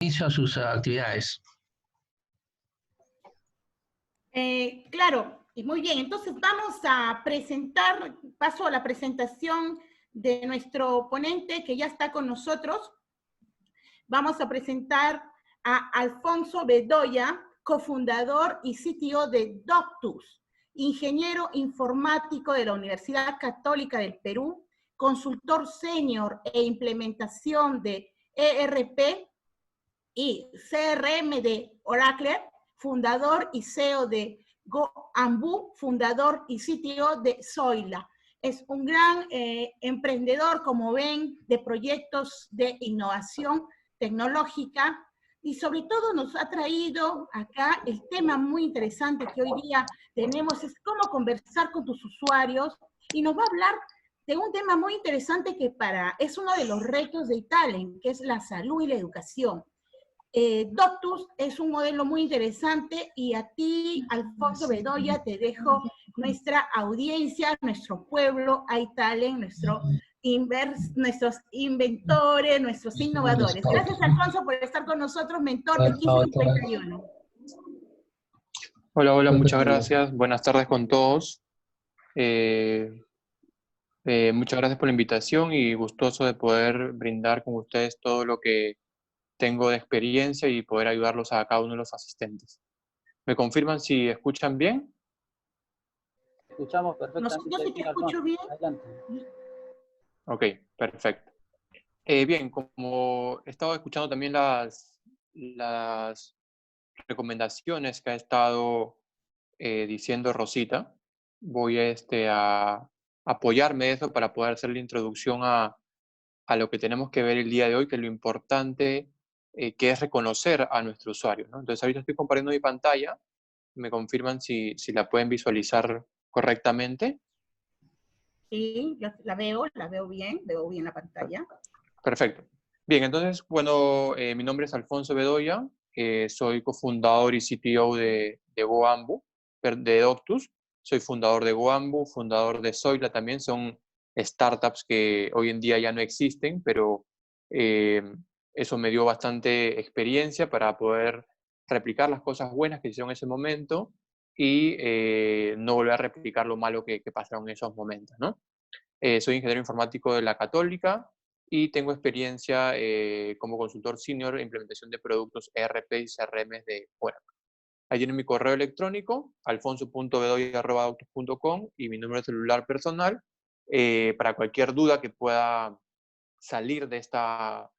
inicio a sus actividades. Claro, y muy bien. Entonces vamos a presentar, paso a la presentación de nuestro ponente que ya está con nosotros. Vamos a presentar a Alfonso Bedoya, cofundador y CTO de Doctus, ingeniero informático de la Universidad Católica del Perú, consultor senior e implementación de ERP y CRM de Oracle, fundador y CEO de GoAmbu, fundador y CTO de Zoila. Es un gran emprendedor, como ven, de proyectos de innovación tecnológica, y sobre todo nos ha traído acá el tema muy interesante que hoy día tenemos, es cómo conversar con tus usuarios, y nos va a hablar de un tema muy interesante que es uno de los retos de Italen, que es la salud y la educación. Doctus es un modelo muy interesante, y a ti, Alfonso Bedoya, te dejo nuestra audiencia, nuestro pueblo, iTalent, nuestros inventores, nuestros innovadores. Gracias, Alfonso, por estar con nosotros, mentor de 1551. Hola, hola, muchas gracias. Buenas tardes con todos. Muchas gracias por la invitación y gustoso de poder brindar con ustedes todo lo que tengo de experiencia y poder ayudarlos a cada uno de los asistentes. ¿Me confirman si escuchan bien? Escuchamos perfectamente. Yo sí te escucho bien. Adelante. Ok, perfecto. Bien, como he estado escuchando también las recomendaciones que ha estado diciendo Rosita, voy a apoyarme de eso para poder hacer la introducción a lo que tenemos que ver el día de hoy, que es lo importante que es reconocer a nuestro usuario, ¿no? Entonces ahorita estoy compartiendo mi pantalla, me confirman si la pueden visualizar correctamente. Sí, la veo bien la pantalla. Perfecto. Bien, entonces, bueno, mi nombre es Alfonso Bedoya, soy cofundador y CTO de GoAmbu, de Doctus. Soy fundador de GoAmbu, fundador de Zoila también. Son startups que hoy en día ya no existen, pero eso me dio bastante experiencia para poder replicar las cosas buenas que hicieron en ese momento y no volver a replicar lo malo que pasaron en esos momentos, ¿no? Soy ingeniero informático de la Católica y tengo experiencia como consultor senior en implementación de productos ERP y CRM de Oracle. Ahí tienen mi correo electrónico, alfonso.bedoya@doctus.com, y mi número de celular personal para cualquier duda que pueda salir de esta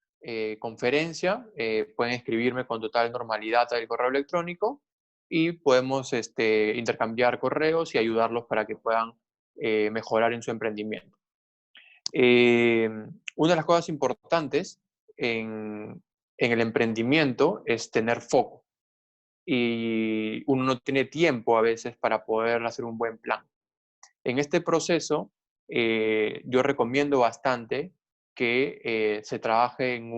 conferencia. Pueden escribirme con total normalidad al correo electrónico y podemos intercambiar correos y ayudarlos para que puedan mejorar en su emprendimiento. Una de las cosas importantes en el emprendimiento es tener foco, y uno no tiene tiempo a veces para poder hacer un buen plan. En este proceso, yo recomiendo bastante que se trabaje en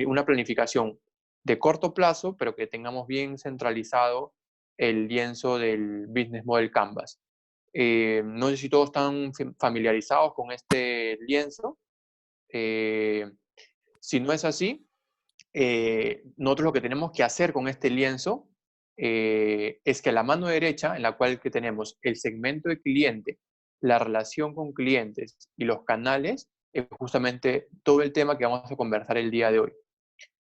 una planificación de corto plazo, pero que tengamos bien centralizado el lienzo del Business Model Canvas. No sé si todos están familiarizados con este lienzo. Si no es así, nosotros lo que tenemos que hacer con este lienzo es que a la mano derecha, en la cual que tenemos el segmento de cliente, la relación con clientes y los canales, es justamente todo el tema que vamos a conversar el día de hoy.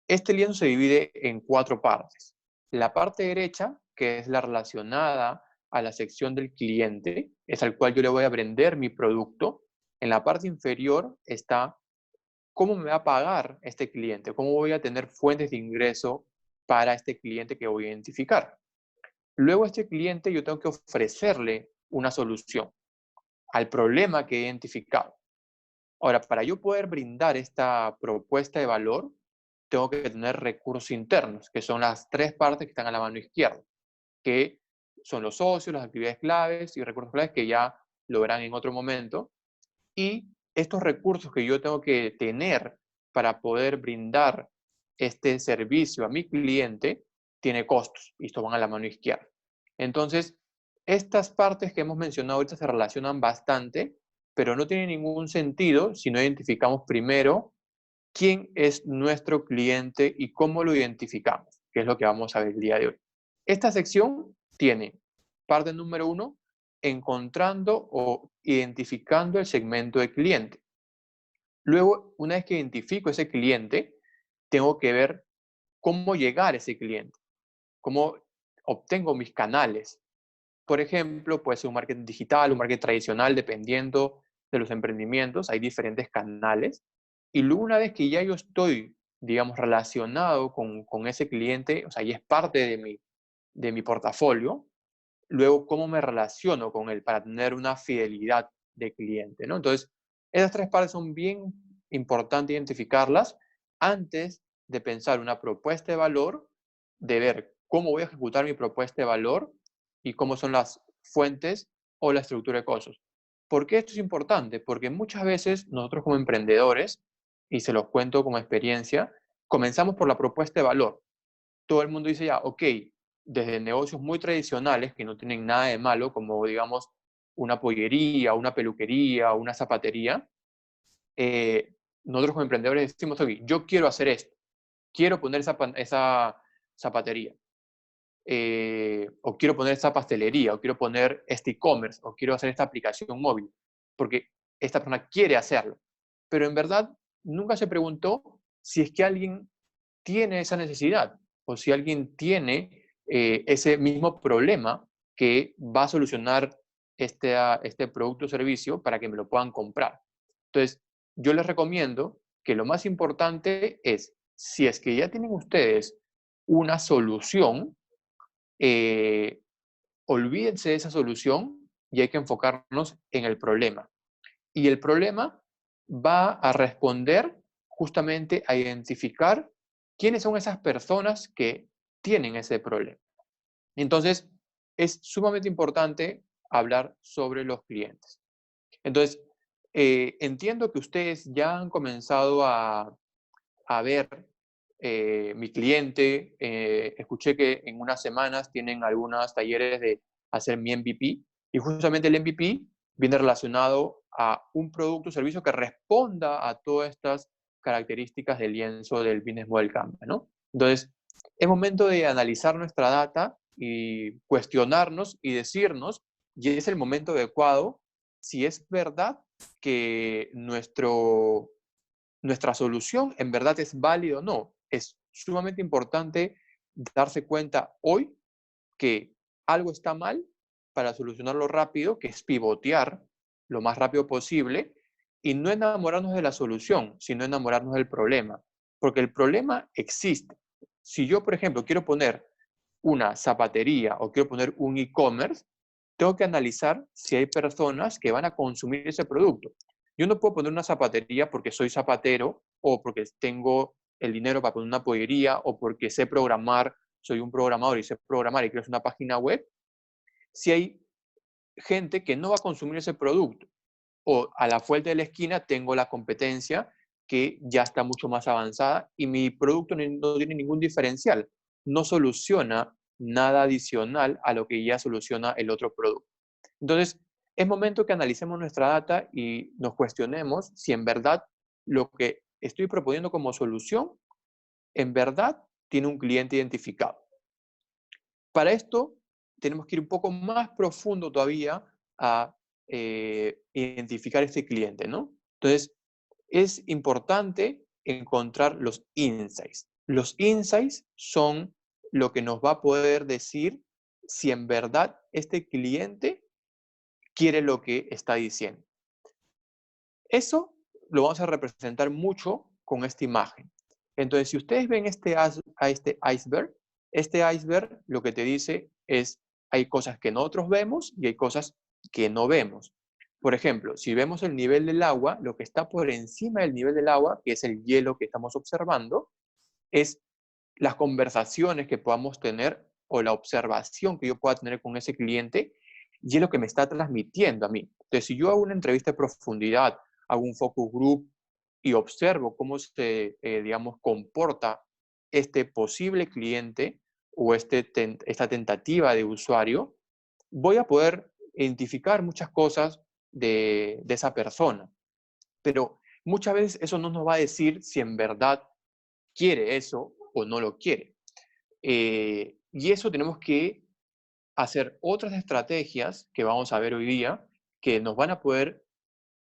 Este lienzo se divide en 4 partes. La parte derecha, que es la relacionada a la sección del cliente, es al cual yo le voy a vender mi producto. En la parte inferior está cómo me va a pagar este cliente, cómo voy a tener fuentes de ingreso para este cliente que voy a identificar. Luego a este cliente yo tengo que ofrecerle una solución al problema que he identificado. Ahora, para yo poder brindar esta propuesta de valor, tengo que tener recursos internos, que son las 3 partes que están a la mano izquierda, que son los socios, las actividades claves y recursos claves, que ya lo verán en otro momento. Y estos recursos que yo tengo que tener para poder brindar este servicio a mi cliente tiene costos, y estos van a la mano izquierda. Entonces, estas partes que hemos mencionado ahorita se relacionan bastante, pero no tiene ningún sentido si no identificamos primero quién es nuestro cliente y cómo lo identificamos, que es lo que vamos a ver el día de hoy. Esta sección tiene parte número 1, encontrando o identificando el segmento de cliente. Luego, una vez que identifico ese cliente, tengo que ver cómo llegar a ese cliente, cómo obtengo mis canales. Por ejemplo, puede ser un marketing digital, un marketing tradicional, dependiendo de los emprendimientos. Hay diferentes canales. Y luego, una vez que ya yo estoy, digamos, relacionado con ese cliente, o sea, ya es parte de mi portafolio, luego, ¿cómo me relaciono con él para tener una fidelidad de cliente, ¿no? Entonces, esas 3 partes son bien importantes identificarlas antes de pensar una propuesta de valor, de ver cómo voy a ejecutar mi propuesta de valor y cómo son las fuentes o la estructura de costos. ¿Por qué esto es importante? Porque muchas veces nosotros como emprendedores, y se los cuento como experiencia, comenzamos por la propuesta de valor. Todo el mundo dice ya, ok, desde negocios muy tradicionales que no tienen nada de malo, como digamos una pollería, una peluquería, una zapatería, nosotros como emprendedores decimos, ok, yo quiero hacer esto, quiero poner esa zapatería, o quiero poner esta pastelería, o quiero poner este e-commerce, o quiero hacer esta aplicación móvil, porque esta persona quiere hacerlo. Pero en verdad nunca se preguntó si es que alguien tiene esa necesidad o si alguien tiene ese mismo problema que va a solucionar este producto o servicio para que me lo puedan comprar. Entonces, yo les recomiendo que lo más importante es, si es que ya tienen ustedes una solución, olvídense de esa solución y hay que enfocarnos en el problema. Y el problema va a responder justamente a identificar quiénes son esas personas que tienen ese problema. Entonces, es sumamente importante hablar sobre los clientes. Entonces, entiendo que ustedes ya han comenzado a ver mi cliente. Escuché que en unas semanas tienen algunos talleres de hacer mi MVP y justamente el MVP viene relacionado a un producto o servicio que responda a todas estas características del lienzo del Business Model Canvas, ¿no? Entonces, es momento de analizar nuestra data y cuestionarnos y decirnos, y es el momento adecuado, si es verdad que nuestra solución en verdad es válida o no. Es sumamente importante darse cuenta hoy que algo está mal para solucionarlo rápido, que es pivotear lo más rápido posible y no enamorarnos de la solución, sino enamorarnos del problema. Porque el problema existe. Si yo, por ejemplo, quiero poner una zapatería o quiero poner un e-commerce, tengo que analizar si hay personas que van a consumir ese producto. Yo no puedo poner una zapatería porque soy zapatero o porque tengo el dinero para poner una pollería o porque sé programar, soy un programador y sé programar y quiero hacer una página web, si hay gente que no va a consumir ese producto. O a la vuelta de la esquina tengo la competencia que ya está mucho más avanzada y mi producto no tiene ningún diferencial. No soluciona nada adicional a lo que ya soluciona el otro producto. Entonces, es momento que analicemos nuestra data y nos cuestionemos si en verdad lo que estoy proponiendo como solución, en verdad tiene un cliente identificado. Para esto, tenemos que ir un poco más profundo todavía a identificar este cliente, ¿no? Entonces, es importante encontrar los insights. Los insights son lo que nos va a poder decir si en verdad este cliente quiere lo que está diciendo. Eso lo vamos a representar mucho con esta imagen. Entonces, si ustedes ven este iceberg lo que te dice es, hay cosas que nosotros vemos y hay cosas que no vemos. Por ejemplo, si vemos el nivel del agua, lo que está por encima del nivel del agua, que es el hielo que estamos observando, es las conversaciones que podamos tener o la observación que yo pueda tener con ese cliente y es lo que me está transmitiendo a mí. Entonces, si yo hago una entrevista de profundidad, hago un focus group y observo cómo se, digamos, comporta este posible cliente o esta tentativa de usuario, voy a poder identificar muchas cosas de esa persona. Pero muchas veces eso no nos va a decir si en verdad quiere eso o no lo quiere. Y eso tenemos que hacer otras estrategias que vamos a ver hoy día que nos van a poder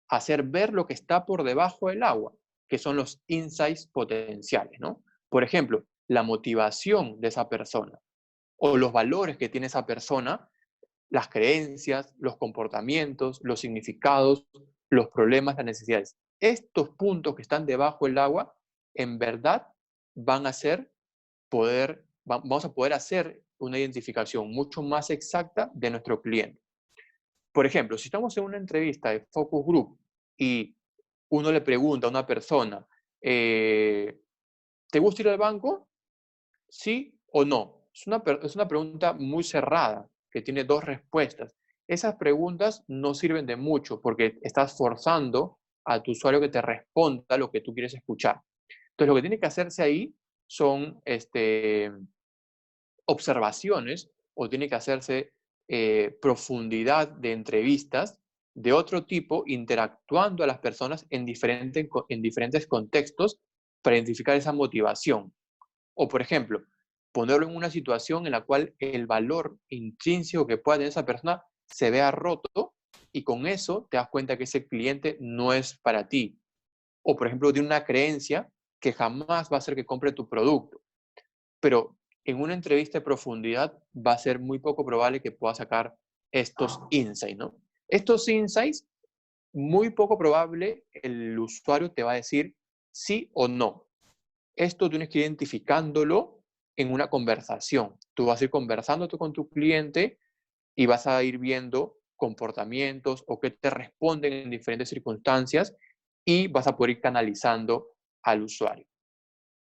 hacer ver lo que está por debajo del agua, que son los insights potenciales, ¿no? Por ejemplo, la motivación de esa persona o los valores que tiene esa persona, las creencias, los comportamientos, los significados, los problemas, las necesidades. Estos puntos que están debajo del agua, en verdad, vamos a poder hacer una identificación mucho más exacta de nuestro cliente. Por ejemplo, si estamos en una entrevista de focus group y uno le pregunta a una persona, ¿te gusta ir al banco? ¿Sí o no? Es una pregunta muy cerrada, que tiene dos respuestas. Esas preguntas no sirven de mucho porque estás forzando a tu usuario que te responda lo que tú quieres escuchar. Entonces, lo que tiene que hacerse ahí son observaciones o tiene que hacerse profundidad de entrevistas de otro tipo, interactuando a las personas en diferentes contextos para identificar esa motivación. O, por ejemplo, ponerlo en una situación en la cual el valor intrínseco que pueda tener esa persona se vea roto y con eso te das cuenta que ese cliente no es para ti. O, por ejemplo, tiene una creencia que jamás va a hacer que compre tu producto. Pero en una entrevista de profundidad va a ser muy poco probable que pueda sacar estos insights, ¿no? Estos insights, muy poco probable el usuario te va a decir sí o no. Esto tienes que ir identificándolo en una conversación. Tú vas a ir conversando con tu cliente y vas a ir viendo comportamientos o qué te responden en diferentes circunstancias y vas a poder ir canalizando al usuario.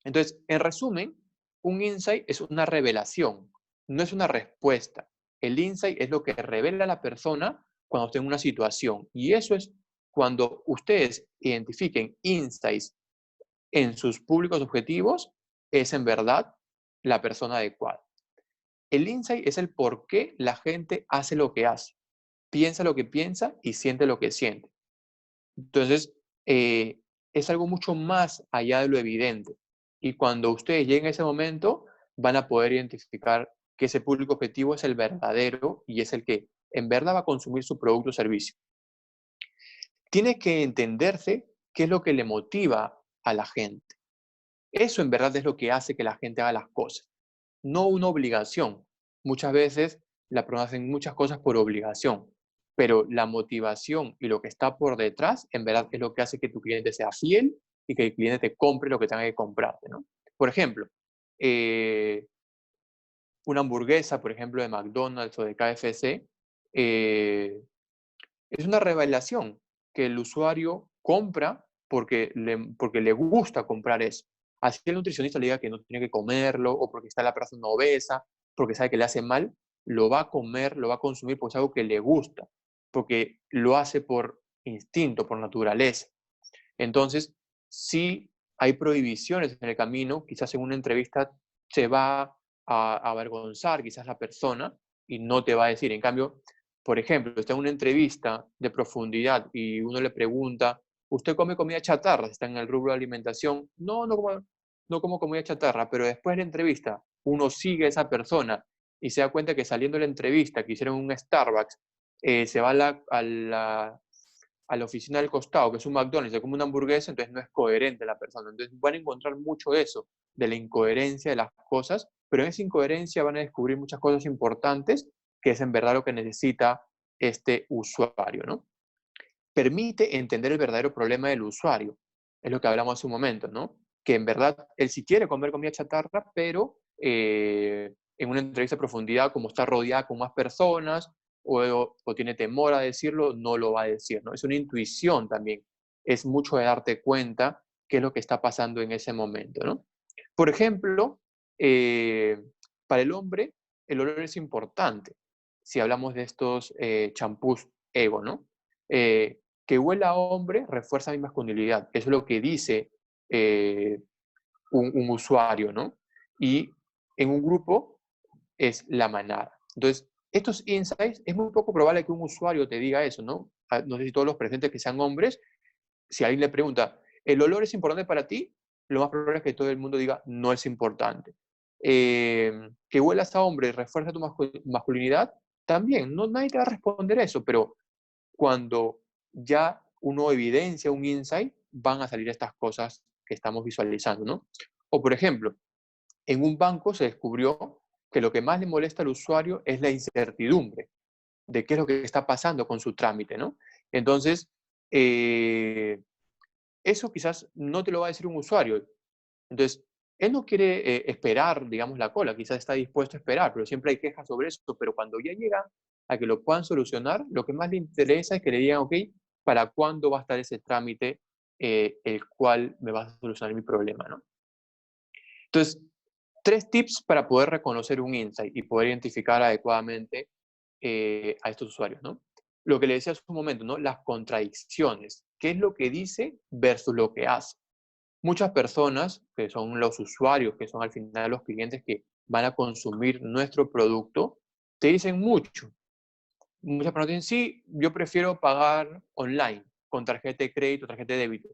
Entonces, en resumen, un insight es una revelación, no es una respuesta. El insight es lo que revela a la persona cuando está en una situación. Y eso es cuando ustedes identifiquen insights en sus públicos objetivos, es en verdad la persona adecuada. El insight es el por qué la gente hace lo que hace, piensa lo que piensa y siente lo que siente. Entonces, es algo mucho más allá de lo evidente. Y cuando ustedes lleguen a ese momento, van a poder identificar que ese público objetivo es el verdadero y es el que en verdad va a consumir su producto o servicio. Tiene que entenderse qué es lo que le motiva a la gente. Eso en verdad es lo que hace que la gente haga las cosas, no una obligación. Muchas veces las personas hacen muchas cosas por obligación, pero la motivación y lo que está por detrás, en verdad, es lo que hace que tu cliente sea fiel y que el cliente te compre lo que tenga que comprarte, ¿no? Por ejemplo, una hamburguesa, por ejemplo, de McDonald's o de KFC, es una revelación que el usuario compra porque le gusta comprar eso. Así el nutricionista le diga que no tiene que comerlo o porque está la persona obesa, porque sabe que le hace mal, lo va a comer, lo va a consumir porque es algo que le gusta, porque lo hace por instinto, por naturaleza. Entonces, si hay prohibiciones en el camino, quizás en una entrevista se va a avergonzar quizás la persona y no te va a decir. En cambio, por ejemplo, está en una entrevista de profundidad y uno le pregunta, ¿usted come comida chatarra? Está en el rubro de alimentación. No como comida chatarra, pero después de la entrevista uno sigue a esa persona y se da cuenta que saliendo de la entrevista que hicieron en un Starbucks, se va a la oficina del costado, que es un McDonald's, se come una hamburguesa, entonces no es coherente la persona. Entonces van a encontrar mucho de eso, de la incoherencia de las cosas, pero en esa incoherencia van a descubrir muchas cosas importantes, que es en verdad lo que necesita este usuario, ¿no? Permite entender el verdadero problema del usuario. Es lo que hablamos hace un momento, ¿no? Que en verdad él sí quiere comer comida chatarra, pero en una entrevista de profundidad, como está rodeada con más personas o tiene temor a decirlo, no lo va a decir, ¿no? Es una intuición también. Es mucho de darte cuenta qué es lo que está pasando en ese momento, ¿no? Por ejemplo, para el hombre, el olor es importante. Si hablamos de estos champús Ego, ¿no? Que huela a hombre refuerza mi masculinidad. Eso es lo que dice un usuario, ¿no? Y en un grupo es la manada. Entonces, estos insights, es muy poco probable que un usuario te diga eso, ¿no? No sé si todos los presentes que sean hombres, si alguien le pregunta, ¿el olor es importante para ti? Lo más probable es que todo el mundo diga, no es importante. Que huelas a hombre refuerza tu masculinidad, también, no, nadie te va a responder eso, pero cuando ya uno evidencia un insight, van a salir estas cosas que estamos visualizando, ¿no? O por ejemplo, en un banco se descubrió que lo que más le molesta al usuario es la incertidumbre de qué es lo que está pasando con su trámite, ¿no? Entonces, eso quizás no te lo va a decir un usuario. Entonces, él no quiere esperar, digamos, la cola, quizás está dispuesto a esperar, pero siempre hay quejas sobre eso. Pero cuando ya llega a que lo puedan solucionar, lo que más le interesa es que le digan, ok, ¿para cuándo va a estar ese trámite el cual me va a solucionar mi problema, ¿no? Entonces, 3 tips para poder reconocer un insight y poder identificar adecuadamente a estos usuarios, ¿no? Lo que le decía hace un momento, ¿no? Las contradicciones. ¿Qué es lo que dice versus lo que hace? Muchas personas, que son los usuarios, que son al final los clientes que van a consumir nuestro producto, te dicen mucho. Muchas personas dicen, sí, yo prefiero pagar online, con tarjeta de crédito, tarjeta de débito.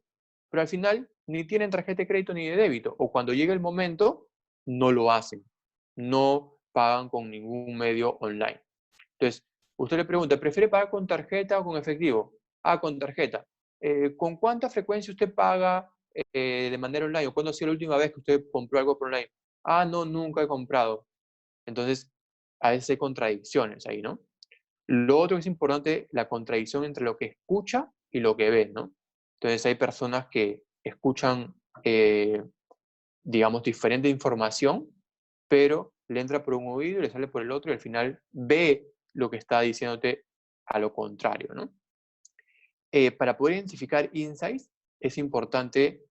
Pero al final ni tienen tarjeta de crédito ni de débito, o cuando llega el momento, no lo hacen. No pagan con ningún medio online. Entonces, usted le pregunta, ¿prefiere pagar con tarjeta o con efectivo? Ah, con tarjeta. ¿Con cuánta frecuencia usted paga de manera online? ¿O cuándo ha sido la última vez que usted compró algo por online? Ah, no, nunca he comprado. Entonces, a veces hay contradicciones ahí, ¿no? Lo otro que es importante, la contradicción entre lo que escucha y lo que ve, ¿no? Entonces, hay personas que escuchan, digamos, diferente información, pero le entra por un oído y le sale por el otro y al final ve lo que está diciéndote a lo contrario, ¿no? Para poder identificar insights es importante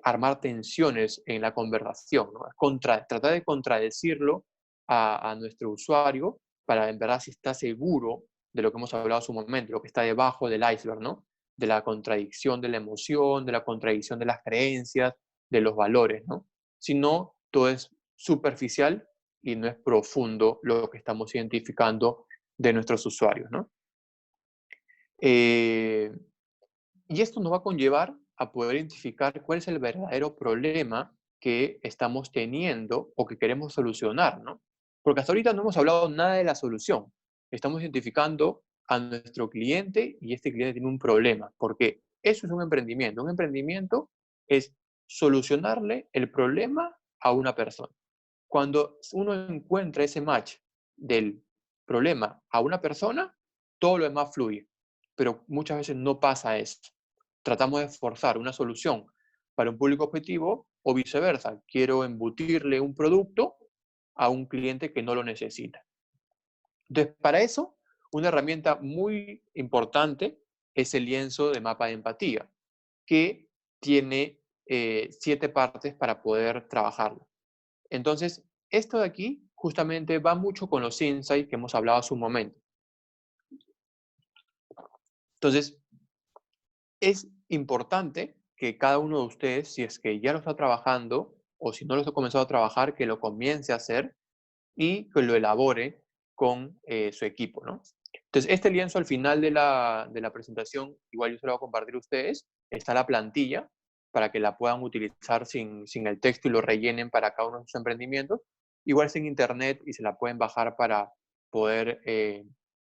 armar tensiones en la conversación, ¿no? Tratar de contradecirlo a nuestro usuario para en verdad si está seguro de lo que hemos hablado hace un momento, lo que está debajo del iceberg, ¿no? De la contradicción de la emoción, de la contradicción de las creencias, de los valores, ¿no? Si no, todo es superficial y no es profundo lo que estamos identificando de nuestros usuarios, ¿no? Y esto nos va a conllevar a poder identificar cuál es el verdadero problema que estamos teniendo o que queremos solucionar, ¿no? Porque hasta ahorita no hemos hablado nada de la solución. Estamos identificando a nuestro cliente y este cliente tiene un problema. Porque eso es un emprendimiento. Un emprendimiento es solucionarle el problema a una persona. Cuando uno encuentra ese match del problema a una persona, todo lo demás fluye. Pero muchas veces no pasa eso. Tratamos de forzar una solución para un público objetivo o viceversa. Quiero embutirle un producto a un cliente que no lo necesita. Entonces, para eso, una herramienta muy importante es el lienzo de mapa de empatía, que tiene 7 partes para poder trabajarlo. Entonces, esto de aquí justamente va mucho con los insights que hemos hablado hace un momento. Entonces, es importante que cada uno de ustedes, si es que ya lo está trabajando o si no lo está comenzado a trabajar, que lo comience a hacer y que lo elabore con su equipo, ¿no? Entonces, este lienzo al final de la presentación, igual yo se lo voy a compartir a ustedes, está la plantilla para que la puedan utilizar sin el texto y lo rellenen para cada uno de sus emprendimientos. Igual está en internet y se la pueden bajar para poder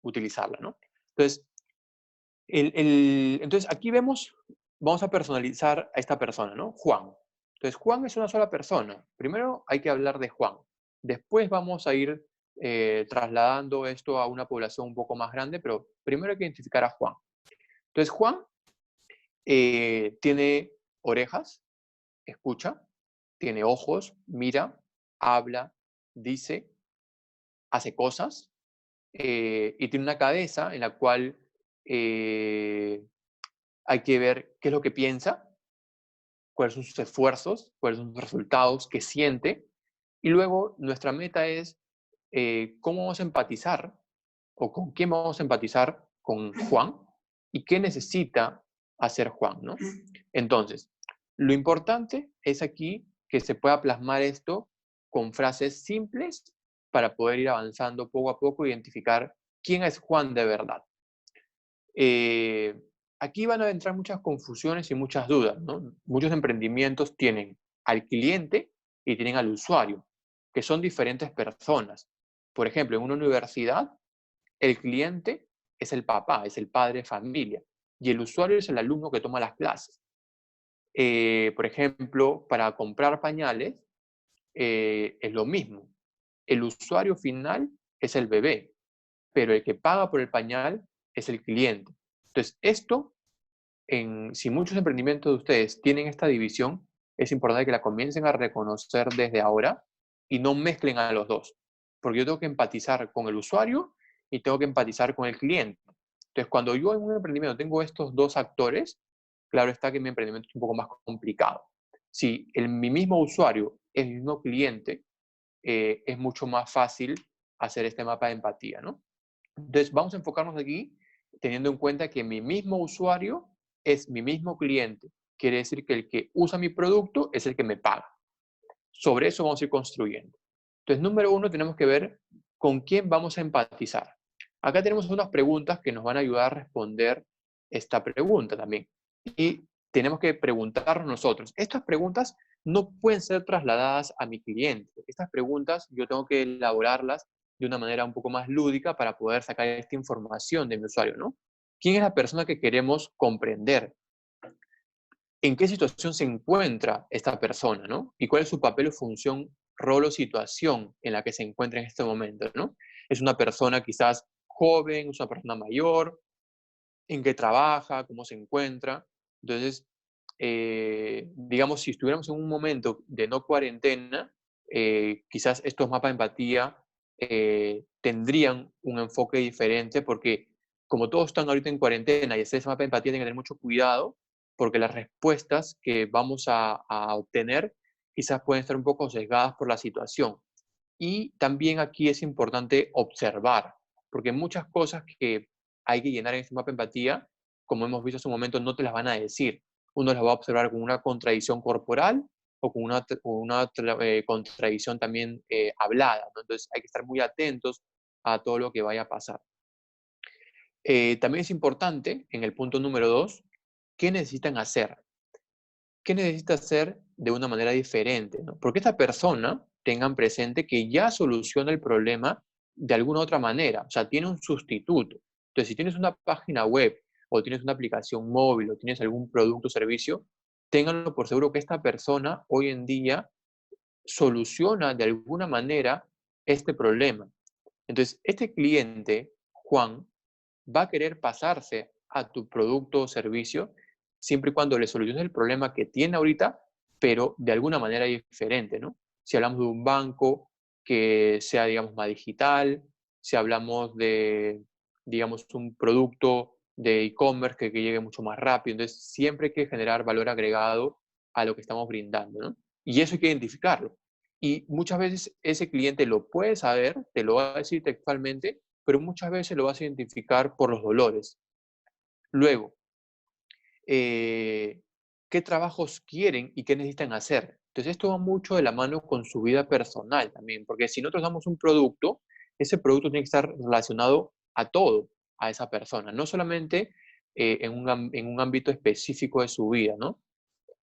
utilizarla, ¿no? Entonces, entonces, aquí vamos a personalizar a esta persona, ¿no? Juan. Entonces, Juan es una sola persona. Primero hay que hablar de Juan. Después vamos a ir trasladando esto a una población un poco más grande, pero primero hay que identificar a Juan. Entonces, Juan tiene orejas, escucha, tiene ojos, mira, habla, dice, hace cosas, y tiene una cabeza en la cual hay que ver qué es lo que piensa, cuáles son sus esfuerzos, cuáles son sus resultados, qué siente. Y luego nuestra meta es cómo vamos a empatizar o con quién vamos a empatizar con Juan y qué necesita hacer Juan, ¿no? Entonces, lo importante es aquí que se pueda plasmar esto con frases simples para poder ir avanzando poco a poco e identificar quién es Juan de verdad. aquí van a entrar muchas confusiones y muchas dudas, ¿no? Muchos emprendimientos tienen al cliente y tienen al usuario, que son diferentes personas. Por ejemplo, en una universidad, el cliente es el papá, es el padre de familia, y el usuario es el alumno que toma las clases. Por ejemplo, para comprar pañales, es lo mismo. El usuario final es el bebé, pero el que paga por el pañal es el cliente. Entonces, esto, si muchos emprendimientos de ustedes tienen esta división, es importante que la comiencen a reconocer desde ahora y no mezclen a los dos. Porque yo tengo que empatizar con el usuario y tengo que empatizar con el cliente. Entonces, cuando yo en un emprendimiento tengo estos dos actores, claro está que mi emprendimiento es un poco más complicado. Si mi mismo usuario es mi mismo cliente, es mucho más fácil hacer este mapa de empatía, ¿no? Entonces, vamos a enfocarnos aquí teniendo en cuenta que mi mismo usuario es mi mismo cliente. Quiere decir que el que usa mi producto es el que me paga. Sobre eso vamos a ir construyendo. Entonces, número uno, tenemos que ver con quién vamos a empatizar. Acá tenemos unas preguntas que nos van a ayudar a responder esta pregunta también. Y tenemos que preguntarnos nosotros. Estas preguntas no pueden ser trasladadas a mi cliente. Estas preguntas yo tengo que elaborarlas de una manera un poco más lúdica para poder sacar esta información de mi usuario, ¿no? ¿Quién es la persona que queremos comprender? ¿En qué situación se encuentra esta persona, ¿no? Y cuál es su papel o función, rol o situación en la que se encuentra en este momento, ¿no? Es una persona quizás joven, es una persona mayor, en qué trabaja, cómo se encuentra. Entonces, digamos, si estuviéramos en un momento de no cuarentena, quizás estos mapas de empatía tendrían un enfoque diferente porque como todos están ahorita en cuarentena y ese mapa de empatía tiene que tener mucho cuidado porque las respuestas que vamos a obtener quizás pueden estar un poco sesgadas por la situación. Y también aquí es importante observar, porque muchas cosas que hay que llenar en este mapa de empatía, como hemos visto hace un momento, no te las van a decir. Uno las va a observar con una contradicción corporal o con una contradicción también hablada, ¿no? Entonces hay que estar muy atentos a todo lo que vaya a pasar. También es importante, en el punto número 2, ¿qué necesitan hacer? ¿Qué necesita hacer de una manera diferente, ¿no? Porque esta persona tengan presente que ya soluciona el problema de alguna otra manera, o sea, tiene un sustituto. Entonces, si tienes una página web o tienes una aplicación móvil o tienes algún producto o servicio, ténganlo por seguro que esta persona hoy en día soluciona de alguna manera este problema. Entonces, este cliente, Juan, va a querer pasarse a tu producto o servicio siempre y cuando le soluciones el problema que tiene ahorita, pero de alguna manera diferente, ¿no? Si hablamos de un banco que sea, digamos, más digital, si hablamos de, digamos, un producto de e-commerce que llegue mucho más rápido, entonces siempre hay que generar valor agregado a lo que estamos brindando, ¿no? Y eso hay que identificarlo. Y muchas veces ese cliente lo puede saber, te lo va a decir textualmente, pero muchas veces lo vas a identificar por los dolores. Luego, ¿qué trabajos quieren y qué necesitan hacer? Entonces, esto va mucho de la mano con su vida personal también, porque si nosotros damos un producto, ese producto tiene que estar relacionado a todo, a esa persona, no solamente en un ámbito específico de su vida, ¿no?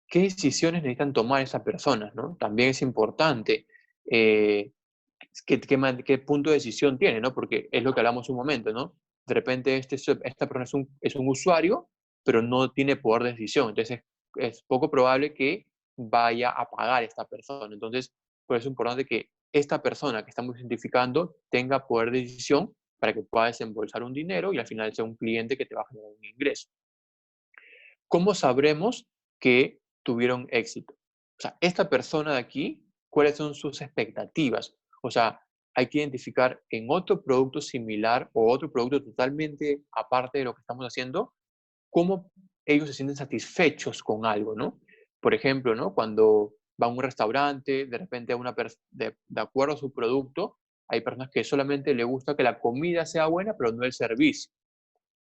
¿Qué decisiones necesitan tomar esas personas, ¿no? También es importante qué punto de decisión tiene, ¿no? Porque es lo que hablamos un momento, ¿no? De repente esta persona es un usuario, pero no tiene poder de decisión. Entonces es poco probable que vaya a pagar esta persona. Entonces, por eso es importante que esta persona que estamos identificando tenga poder de decisión para que pueda desembolsar un dinero y al final sea un cliente que te va a generar un ingreso. ¿Cómo sabremos que tuvieron éxito? O sea, esta persona de aquí, ¿cuáles son sus expectativas? O sea, hay que identificar en otro producto similar o otro producto totalmente aparte de lo que estamos haciendo, cómo ellos se sienten satisfechos con algo, ¿no? Por ejemplo, ¿no? Cuando va a un restaurante, de repente de acuerdo a su producto, hay personas que solamente le gusta que la comida sea buena, pero no el servicio.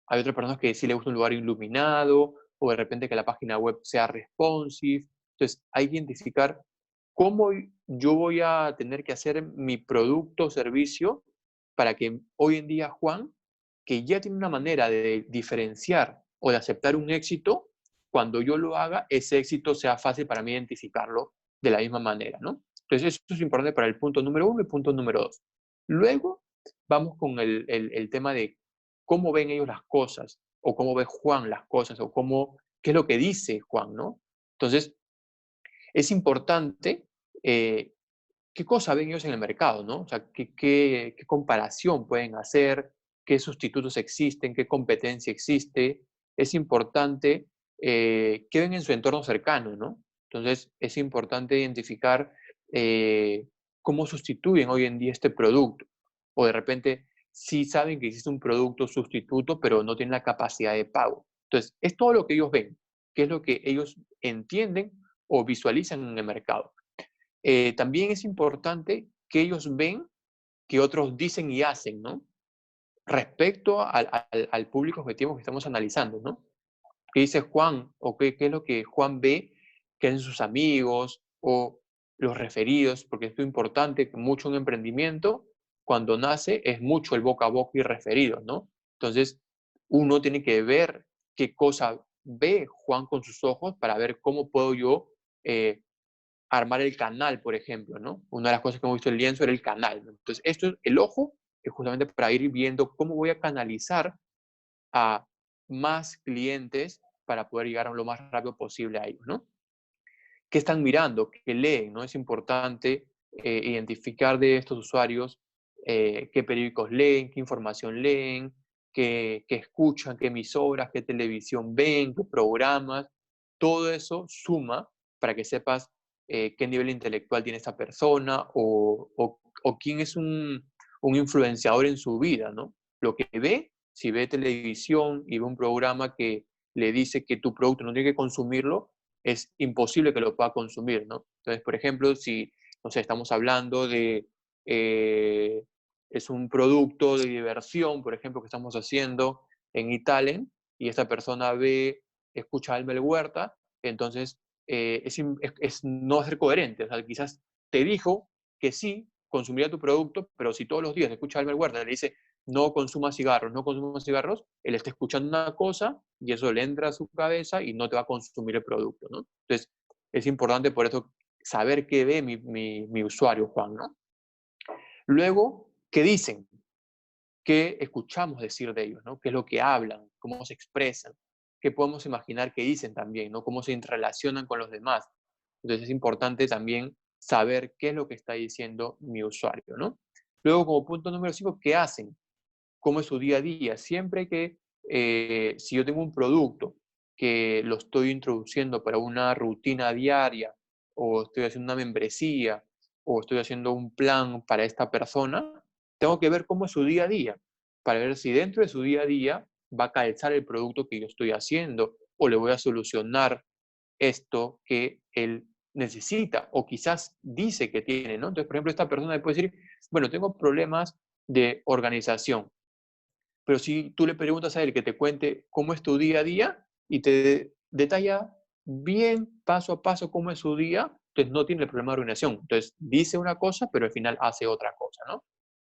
Hay otras personas que sí les gusta un lugar iluminado o de repente que la página web sea responsive. Entonces, hay que identificar cómo yo voy a tener que hacer mi producto o servicio para que hoy en día Juan, que ya tiene una manera de diferenciar o de aceptar un éxito, cuando yo lo haga, ese éxito sea fácil para mí identificarlo de la misma manera, ¿no? Entonces, eso es importante para el punto número 1 y punto número 2. Luego, vamos con el tema de cómo ven ellos las cosas, o cómo ve Juan las cosas, o qué es lo que dice Juan, ¿no? Entonces, es importante qué cosa ven ellos en el mercado, ¿no? O sea, qué comparación pueden hacer, qué sustitutos existen, qué competencia existe. Es importante qué ven en su entorno cercano, ¿no? Entonces, es importante identificar cómo sustituyen hoy en día este producto. O de repente, sí saben que existe un producto sustituto, pero no tienen la capacidad de pago. Entonces, es todo lo que ellos ven, qué es lo que ellos entienden o visualizan en el mercado. También es importante que ellos ven que otros dicen y hacen, ¿no? Respecto al público objetivo que estamos analizando, ¿no? ¿Qué dice Juan? ¿O qué es lo que Juan ve que hacen sus amigos o los referidos? Porque esto es importante, que mucho un emprendimiento, cuando nace, es mucho el boca a boca y referidos, ¿no? Entonces, uno tiene que ver qué cosa ve Juan con sus ojos para ver cómo puedo yo armar el canal, por ejemplo, ¿no? Una de las cosas que hemos visto en el lienzo era el canal, ¿no? Entonces, el ojo es justamente para ir viendo cómo voy a canalizar a más clientes para poder llegar lo más rápido posible a ellos, ¿no? ¿Qué están mirando? ¿Qué leen? ¿No? Es importante identificar de estos usuarios qué periódicos leen, qué información leen, qué escuchan, qué emisoras, qué televisión ven, qué programas. Todo eso suma para que sepas qué nivel intelectual tiene esta persona o quién es un influenciador en su vida, ¿no? Lo que ve, si ve televisión y ve un programa que le dice que tu producto no tiene que consumirlo, es imposible que lo pueda consumir, ¿no? Entonces, por ejemplo, si, no sé, estamos hablando de, es un producto de diversión, por ejemplo, que estamos haciendo en Italen, y esta persona ve, escucha a Almel Huerta, entonces es no ser coherente. O sea, quizás te dijo que sí, consumiría tu producto, pero si todos los días escucha a Almel Huerta, le dice, no consuma cigarros, no consuma cigarros, él está escuchando una cosa y eso le entra a su cabeza y no te va a consumir el producto, ¿no? Entonces, es importante por eso saber qué ve mi usuario, Juan, ¿no? Luego, ¿qué dicen? ¿Qué escuchamos decir de ellos, ¿no? ¿Qué es lo que hablan? ¿Cómo se expresan? ¿Qué podemos imaginar que dicen también, ¿no? ¿Cómo se relacionan con los demás? Entonces, es importante también saber qué es lo que está diciendo mi usuario, ¿no? Luego, como punto número 5, ¿qué hacen? ¿Cómo es su día a día? Siempre que, si yo tengo un producto que lo estoy introduciendo para una rutina diaria, o estoy haciendo una membresía, o estoy haciendo un plan para esta persona, tengo que ver cómo es su día a día, para ver si dentro de su día a día va a calzar el producto que yo estoy haciendo, o le voy a solucionar esto que él necesita, o quizás dice que tiene, ¿no? Entonces, por ejemplo, esta persona puede decir, bueno, tengo problemas de organización, pero si tú le preguntas a él que te cuente cómo es tu día a día y te detalla bien paso a paso cómo es su día, entonces no tiene el problema de organización. Entonces dice una cosa, pero al final hace otra cosa, ¿no?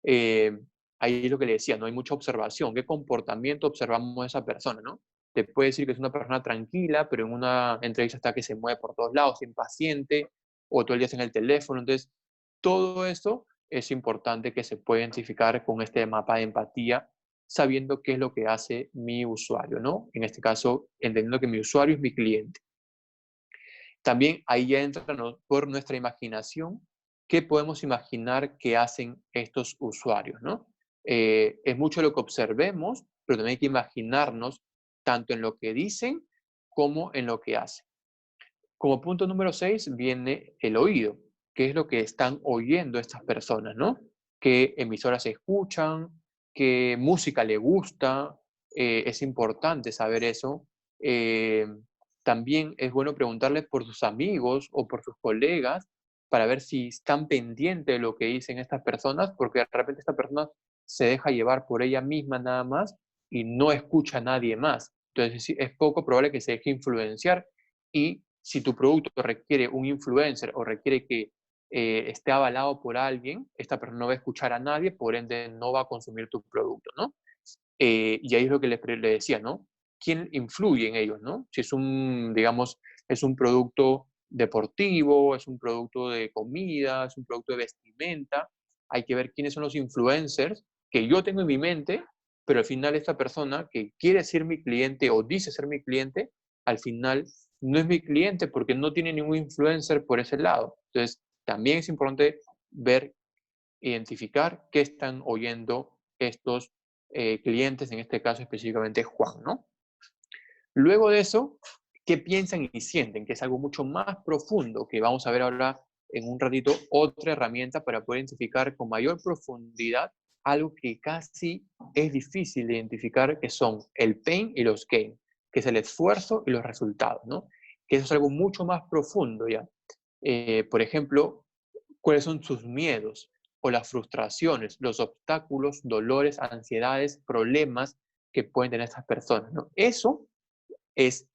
Eh, Ahí es lo que le decía, no hay mucha observación. ¿Qué comportamiento observamos de esa persona, no? Te puede decir que es una persona tranquila, pero en una entrevista está que se mueve por todos lados, impaciente, o todo el día está en el teléfono. Entonces, todo eso es importante que se pueda identificar con este mapa de empatía, sabiendo qué es lo que hace mi usuario, ¿no? En este caso, entendiendo que mi usuario es mi cliente. También ahí ya entra por nuestra imaginación qué podemos imaginar que hacen estos usuarios, ¿no? Es mucho lo que observemos, pero también hay que imaginarnos tanto en lo que dicen como en lo que hacen. Como punto número 6 viene el oído, qué es lo que están oyendo estas personas, ¿no? ¿Qué emisoras escuchan? ¿Qué música le gusta? Es importante saber eso. Eh, También es bueno preguntarle por sus amigos o por sus colegas para ver si están pendientes de lo que dicen estas personas, porque de repente esta persona se deja llevar por ella misma nada más y no escucha a nadie más. Entonces es poco probable que se deje influenciar, y si tu producto requiere un influencer o requiere que esté avalado por alguien, esta persona no va a escuchar a nadie, por ende no va a consumir tu producto, ¿no? Y ahí es lo que le decía, ¿no? quién influye en ellos, ¿no? Si es digamos, es un producto deportivo, es un producto de comida, es un producto de vestimenta. Hay que ver quiénes son los influencers que yo tengo en mi mente, pero al final esta persona que quiere ser mi cliente o dice ser mi cliente, al final no es mi cliente porque no tiene ningún influencer por ese lado. Entonces, también es importante ver, identificar qué están oyendo estos clientes, en este caso específicamente Juan, ¿no? Luego de eso, ¿qué piensan y sienten? Que es algo mucho más profundo, que vamos a ver ahora en un ratito otra herramienta para poder identificar con mayor profundidad algo que casi es difícil de identificar, que son el pain y los gain, que es el esfuerzo y los resultados, ¿no? Que eso es algo mucho más profundo ya. Por ejemplo, ¿cuáles son sus miedos o las frustraciones, los obstáculos, dolores, ansiedades, problemas que pueden tener estas personas, ¿no? Eso es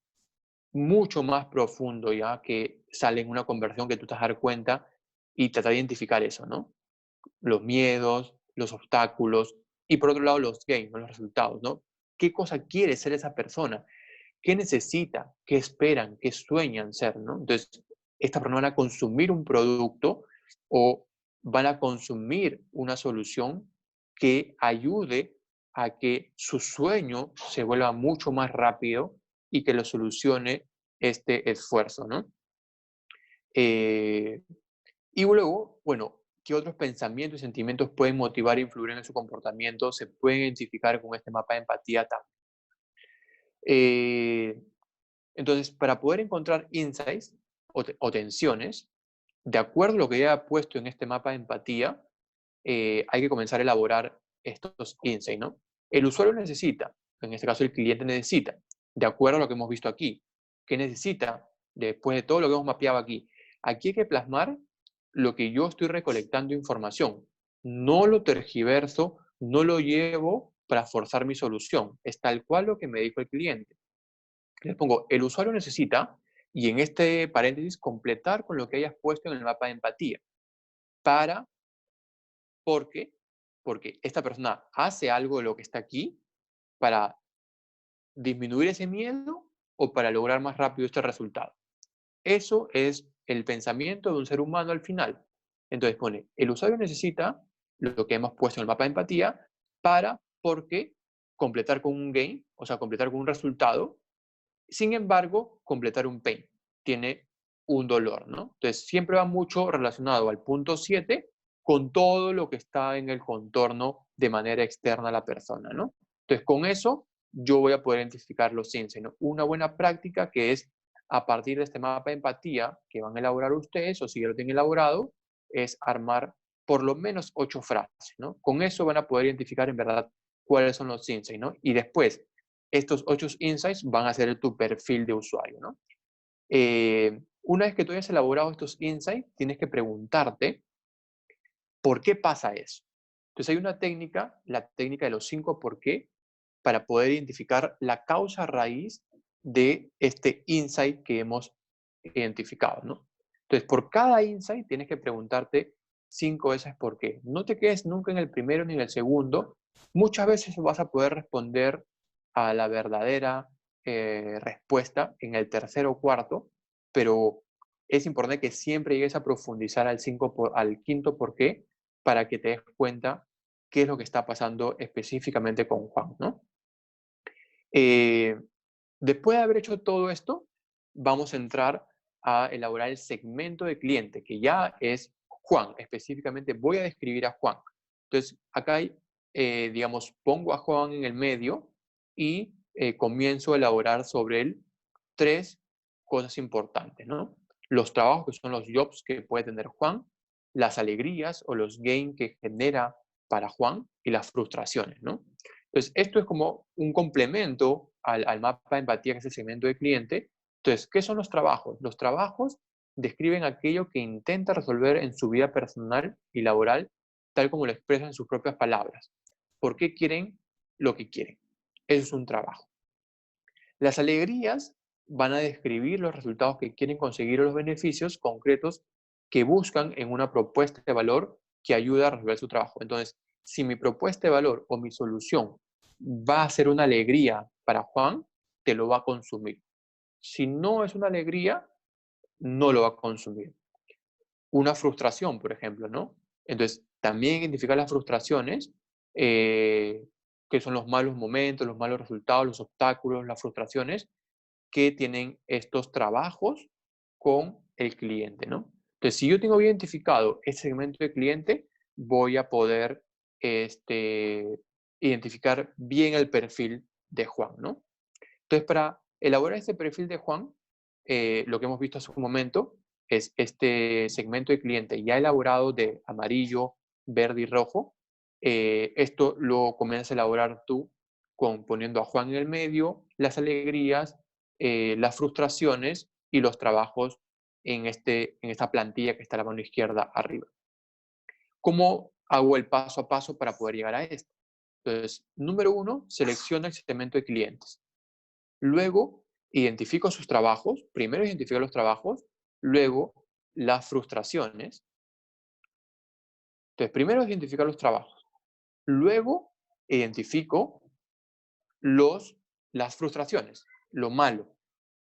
mucho más profundo ya que sale en una conversación que tú te vas a dar cuenta y tratar de identificar eso, ¿no? Los miedos, los obstáculos y por otro lado los gains, ¿no? Los resultados, ¿no? ¿Qué cosa quiere ser esa persona? ¿Qué necesita? ¿Qué esperan? ¿Qué sueñan ser? ¿No? Entonces, estas personas van a consumir un producto o van a consumir una solución que ayude a que su sueño se vuelva mucho más rápido y que lo solucione este esfuerzo, ¿no? Y luego, bueno, ¿qué otros pensamientos y sentimientos pueden motivar e influir en su comportamiento? Se pueden identificar con este mapa de empatía también. Entonces, para poder encontrar insights o tensiones, de acuerdo a lo que ya he puesto en este mapa de empatía, hay que comenzar a elaborar estos insights, ¿no? El usuario necesita, en este caso el cliente necesita, de acuerdo a lo que hemos visto aquí. ¿Qué necesita después de todo lo que hemos mapeado aquí? Aquí hay que plasmar lo que yo estoy recolectando información. No lo tergiverso, no lo llevo para forzar mi solución. Es tal cual lo que me dijo el cliente. Les pongo, el usuario necesita, y en este paréntesis, completar con lo que hayas puesto en el mapa de empatía. ¿Por qué? Porque esta persona hace algo de lo que está aquí para disminuir ese miedo o para lograr más rápido este resultado. Eso es el pensamiento de un ser humano al final. Entonces pone, el usuario necesita lo que hemos puesto en el mapa de empatía porque completar con un gain, o sea, completar con un resultado. Sin embargo, completar un pain tiene un dolor, ¿no? Entonces, siempre va mucho relacionado al punto 7 con todo lo que está en el contorno de manera externa a la persona, ¿no? Entonces, con eso yo voy a poder identificar los insights, ¿no? Una buena práctica que es a partir de este mapa de empatía que van a elaborar ustedes, o si ya lo tienen elaborado, es armar por lo menos 8 frases, ¿no? Con eso van a poder identificar en verdad cuáles son los insights, ¿no? Y después, estos 8 insights van a ser tu perfil de usuario, ¿no? Una vez que tú hayas elaborado estos insights, tienes que preguntarte por qué pasa eso. Entonces hay una técnica, la técnica de los 5 por qué, para poder identificar la causa raíz de este insight que hemos identificado, ¿no? Entonces, por cada insight tienes que preguntarte 5 veces por qué. No te quedes nunca en el primero ni en el segundo. Muchas veces vas a poder responder a la verdadera respuesta en el tercero o cuarto, pero es importante que siempre llegues a profundizar al quinto por qué para que te des cuenta qué es lo que está pasando específicamente con Juan, ¿no? Después de haber hecho todo esto, vamos a entrar a elaborar el segmento de cliente, que ya es Juan. Específicamente voy a describir a Juan. Entonces, acá hay, digamos, pongo a Juan en el medio y comienzo a elaborar sobre él 3 cosas importantes, ¿no? Los trabajos, que son los jobs que puede tener Juan, las alegrías o los gains que genera para Juan y las frustraciones, ¿no? Entonces, esto es como un complemento al mapa de empatía, que es el segmento de cliente. Entonces, ¿qué son los trabajos? Los trabajos describen aquello que intenta resolver en su vida personal y laboral, tal como lo expresa en sus propias palabras. ¿Por qué quieren lo que quieren? Eso es un trabajo. Las alegrías van a describir los resultados que quieren conseguir o los beneficios concretos que buscan en una propuesta de valor que ayuda a resolver su trabajo. Entonces, si mi propuesta de valor o mi solución va a ser una alegría para Juan, te lo va a consumir. Si no es una alegría, no lo va a consumir. Una frustración, por ejemplo, ¿no? Entonces, también identificar las frustraciones, que son los malos momentos, los malos resultados, los obstáculos, las frustraciones que tienen estos trabajos con el cliente, ¿no? Entonces, si yo tengo bien identificado ese segmento de cliente, voy a poder identificar bien el perfil de Juan, ¿no? Entonces, para elaborar este perfil de Juan, lo que hemos visto hace un momento es este segmento de cliente ya elaborado de amarillo, verde y rojo. Esto lo comienzas a elaborar tú poniendo a Juan en el medio, las alegrías, las frustraciones y los trabajos en esta plantilla que está a la mano izquierda arriba. ¿Cómo hago el paso a paso para poder llegar a esto? Entonces, número 1, selecciona el segmento de clientes. Luego, identifico sus trabajos. Primero identifico los trabajos, luego las frustraciones. Entonces, primero identificar los trabajos. Luego, identifico las frustraciones, lo malo.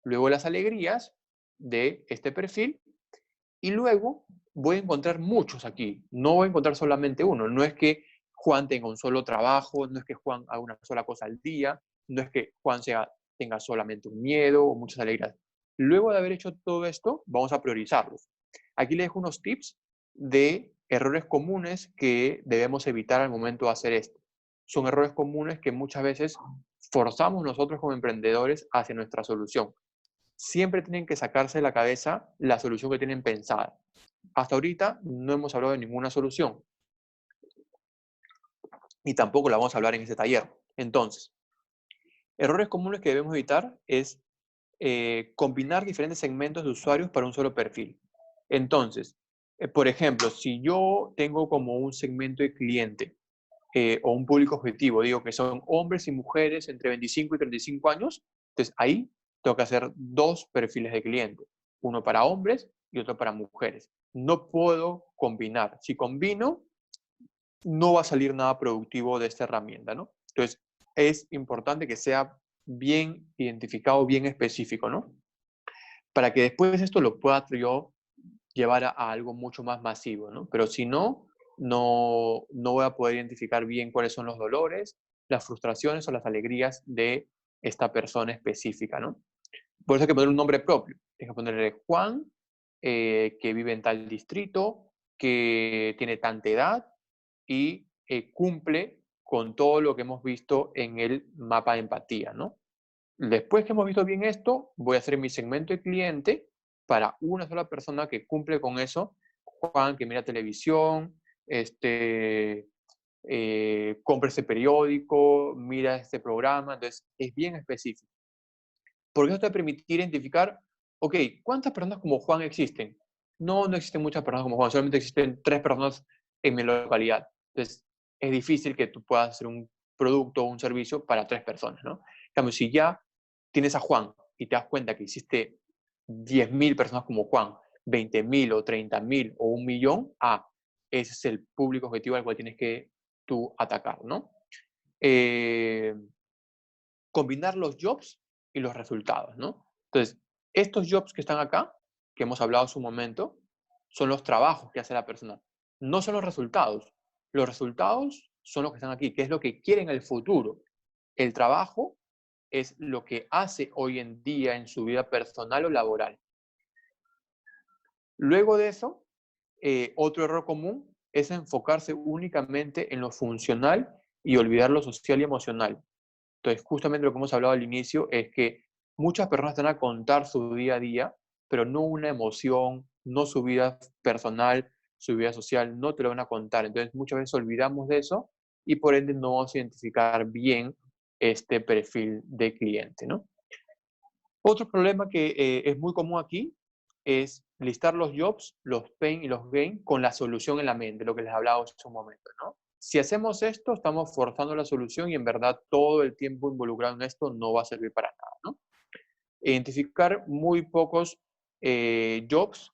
Luego, las alegrías de este perfil. Y luego, voy a encontrar muchos aquí. No voy a encontrar solamente uno. No es que Juan tenga un solo trabajo, no es que Juan haga una sola cosa al día, no es que Juan tenga solamente un miedo o muchas alegrías. Luego de haber hecho todo esto, vamos a priorizarlos. Aquí les dejo unos tips de errores comunes que debemos evitar al momento de hacer esto. Son errores comunes que muchas veces forzamos nosotros como emprendedores hacia nuestra solución. Siempre tienen que sacarse de la cabeza la solución que tienen pensada. Hasta ahorita no hemos hablado de ninguna solución y tampoco la vamos a hablar en este taller. Entonces, errores comunes que debemos evitar es combinar diferentes segmentos de usuarios para un solo perfil. Entonces, por ejemplo, si yo tengo como un segmento de cliente o un público objetivo, digo que son hombres y mujeres entre 25 y 35 años, entonces ahí tengo que hacer 2 perfiles de cliente, uno para hombres y otro para mujeres. No puedo combinar. Si combino, no va a salir nada productivo de esta herramienta, ¿no? Entonces, es importante que sea bien identificado, bien específico, ¿no? Para que después esto lo pueda yo llevar a algo mucho más masivo, ¿no? Pero si no, no voy a poder identificar bien cuáles son los dolores, las frustraciones o las alegrías de esta persona específica, ¿no? Por eso hay que poner un nombre propio. Hay que ponerle Juan, que vive en tal distrito, que tiene tanta edad y cumple con todo lo que hemos visto en el mapa de empatía, ¿no? Después que hemos visto bien esto, voy a hacer mi segmento de cliente para una sola persona que cumple con eso. Juan, que mira televisión, compra este periódico, mira este programa, entonces es bien específico. Porque eso te va a permitir identificar, ok, ¿cuántas personas como Juan existen? No, no existen muchas personas como Juan, solamente existen 3 personas en mi localidad. Entonces, es difícil que tú puedas hacer un producto o un servicio para 3 personas, ¿no? En cambio, si ya tienes a Juan y te das cuenta que existe 10.000 personas como Juan, 20.000 o 30.000 o 1.000.000, ese es el público objetivo al cual tienes que tú atacar, ¿no? Combinar los jobs y los resultados, ¿no? Entonces, estos jobs que están acá, que hemos hablado hace un momento, son los trabajos que hace la persona. No son los resultados. Los resultados son los que están aquí, que es lo que quiere en el futuro. El trabajo es lo que hace hoy en día en su vida personal o laboral. Luego de eso, otro error común es enfocarse únicamente en lo funcional y olvidar lo social y emocional. Entonces, justamente lo que hemos hablado al inicio es que muchas personas te van a contar su día a día, pero no una emoción, no su vida personal, su vida social, no te lo van a contar. Entonces, muchas veces olvidamos de eso y por ende no vamos a identificar bien este perfil de cliente, ¿no? Otro problema que es muy común aquí es listar los jobs, los pain y los gain con la solución en la mente, lo que les hablaba hace un momento, ¿no? Si hacemos esto, estamos forzando la solución y en verdad todo el tiempo involucrado en esto no va a servir para nada, ¿no? Identificar muy pocos jobs,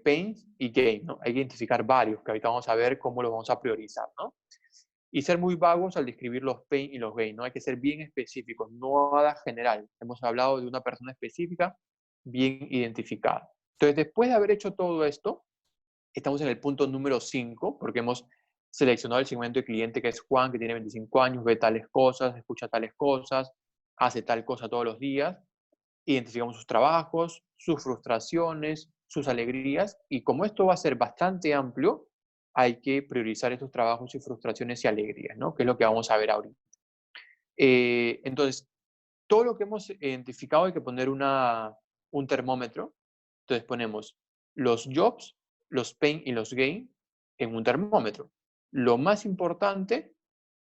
pains y gain, ¿no? Hay que identificar varios, que ahorita vamos a ver cómo los vamos a priorizar, ¿no? y ser muy vagos al describir los pain y los gain, ¿no? Hay que ser bien específicos, no nada general. Hemos hablado de una persona específica, bien identificada. Entonces, después de haber hecho todo esto, estamos en el punto número 5, porque hemos seleccionado el segmento de cliente que es Juan, que tiene 25 años, ve tales cosas, escucha tales cosas, hace tal cosa todos los días. Identificamos sus trabajos, sus frustraciones, sus alegrías, y como esto va a ser bastante amplio, hay que priorizar estos trabajos y frustraciones y alegrías, ¿no? Que es lo que vamos a ver ahorita. Entonces, todo lo que hemos identificado hay que poner un termómetro. Entonces ponemos los jobs, los pain y los gain en un termómetro. Lo más importante,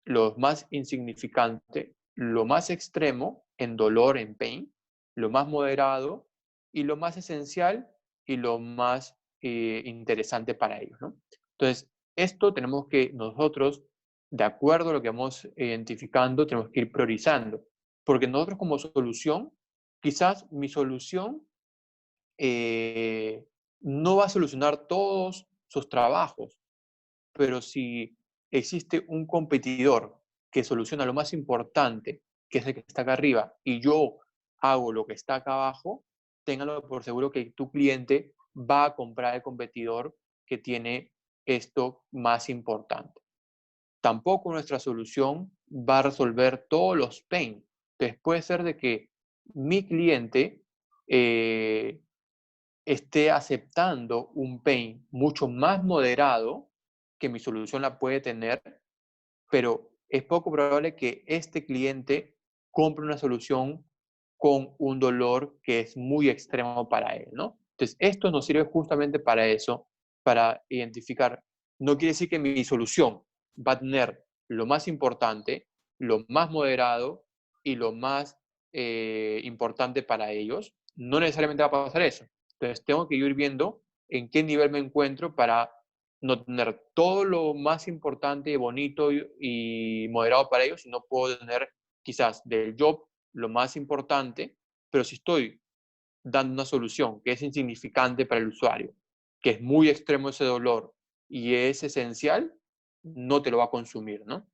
lo más insignificante, lo más extremo en dolor, en pain, lo más moderado y lo más esencial y lo más interesante para ellos, ¿no? Entonces, esto tenemos que nosotros, de acuerdo a lo que vamos identificando, tenemos que ir priorizando. Porque nosotros como solución, quizás mi solución no va a solucionar todos sus trabajos, pero si existe un competidor que soluciona lo más importante, que es el que está acá arriba, y yo hago lo que está acá abajo, ténganlo por seguro que tu cliente va a comprar el competidor que tiene esto más importante. Tampoco nuestra solución va a resolver todos los pain. Entonces puede ser de que mi cliente esté aceptando un pain mucho más moderado que mi solución la puede tener, pero es poco probable que este cliente compre una solución con un dolor que es muy extremo para él, ¿no? Entonces, esto nos sirve justamente para eso, para identificar. No quiere decir que mi solución va a tener lo más importante, lo más moderado y lo más importante para ellos. No necesariamente va a pasar eso. Entonces, tengo que ir viendo en qué nivel me encuentro para no tener todo lo más importante, bonito y moderado para ellos, sino puedo tener quizás del job lo más importante, pero si estoy dando una solución que es insignificante para el usuario, que es muy extremo ese dolor y es esencial, no te lo va a consumir, ¿no?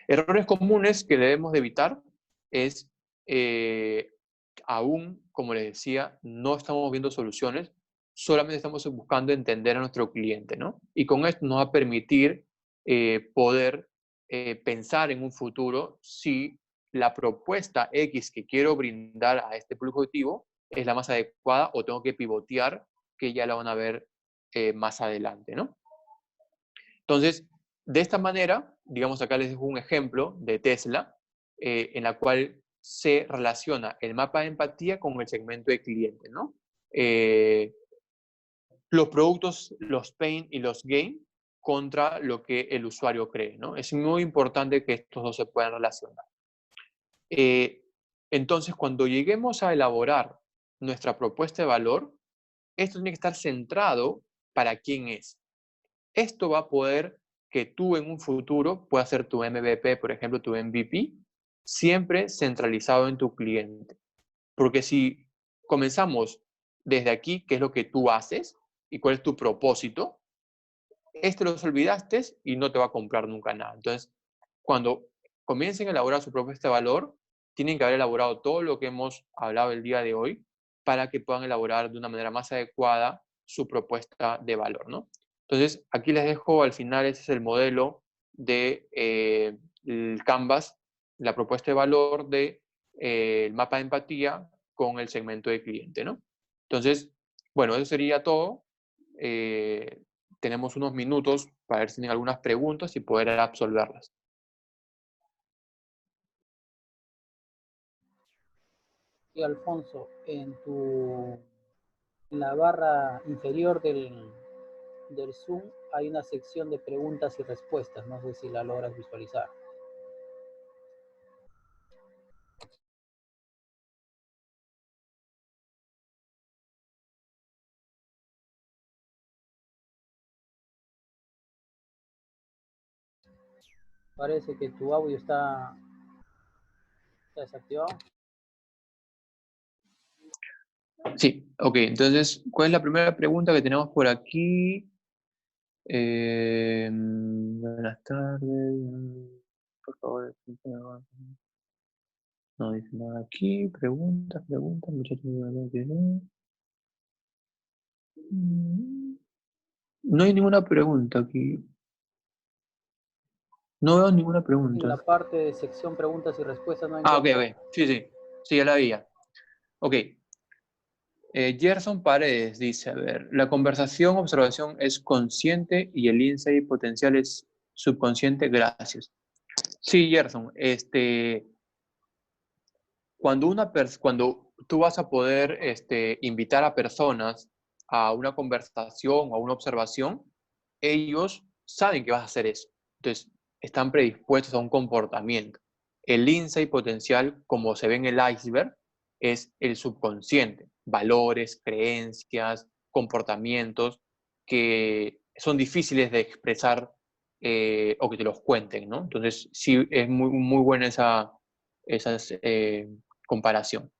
Errores comunes que debemos de evitar es, aún, como les decía, no estamos viendo soluciones, solamente estamos buscando entender a nuestro cliente, ¿no? Y con esto nos va a permitir poder pensar en un futuro si la propuesta X que quiero brindar a este público objetivo es la más adecuada o tengo que pivotear, que ya la van a ver más adelante, ¿no? Entonces, de esta manera, digamos acá les dejo un ejemplo de Tesla, en la cual se relaciona el mapa de empatía con el segmento de cliente, ¿no? Los productos, los pain y los gain contra lo que el usuario cree, ¿no? Es muy importante que estos dos se puedan relacionar. Entonces, cuando lleguemos a elaborar nuestra propuesta de valor, esto tiene que estar centrado para quién es. Esto va a poder que tú en un futuro puedas ser tu MVP, por ejemplo, tu MVP, siempre centralizado en tu cliente. Porque si comenzamos desde aquí, qué es lo que tú haces y cuál es tu propósito, los olvidaste y no te va a comprar nunca nada. Entonces, cuando comiencen a elaborar su propuesta de valor, tienen que haber elaborado todo lo que hemos hablado el día de hoy para que puedan elaborar de una manera más adecuada su propuesta de valor, ¿no? Entonces, aquí les dejo al final, ese es el modelo de el Canvas, la propuesta de valor de el mapa de empatía con el segmento de cliente, ¿no? Entonces, bueno, eso sería todo. Tenemos unos minutos para ver si tienen algunas preguntas y poder absolverlas. Y Alfonso, en la barra inferior del Zoom hay una sección de preguntas y respuestas. No sé si la logras visualizar. Parece que tu audio está desactivado. Sí, ok. Entonces, ¿cuál es la primera pregunta que tenemos por aquí? Buenas tardes. Por favor. No dice nada aquí. Preguntas, muchachos. No hay ninguna pregunta aquí. No veo ninguna En pregunta. la parte de sección preguntas y respuestas no hay Ok. Sí, ya la veía. Ok. Gerson Paredes dice, a ver, la conversación, observación es consciente y el insight potencial es subconsciente, gracias. Sí, Gerson, cuando tú vas a poder invitar a personas a una conversación o a una observación, ellos saben que vas a hacer eso. Entonces, están predispuestos a un comportamiento. El insight potencial, como se ve en el iceberg, es el subconsciente. Valores, creencias, comportamientos que son difíciles de expresar o que te los cuenten, ¿no? Entonces, sí, es muy buena esa comparación.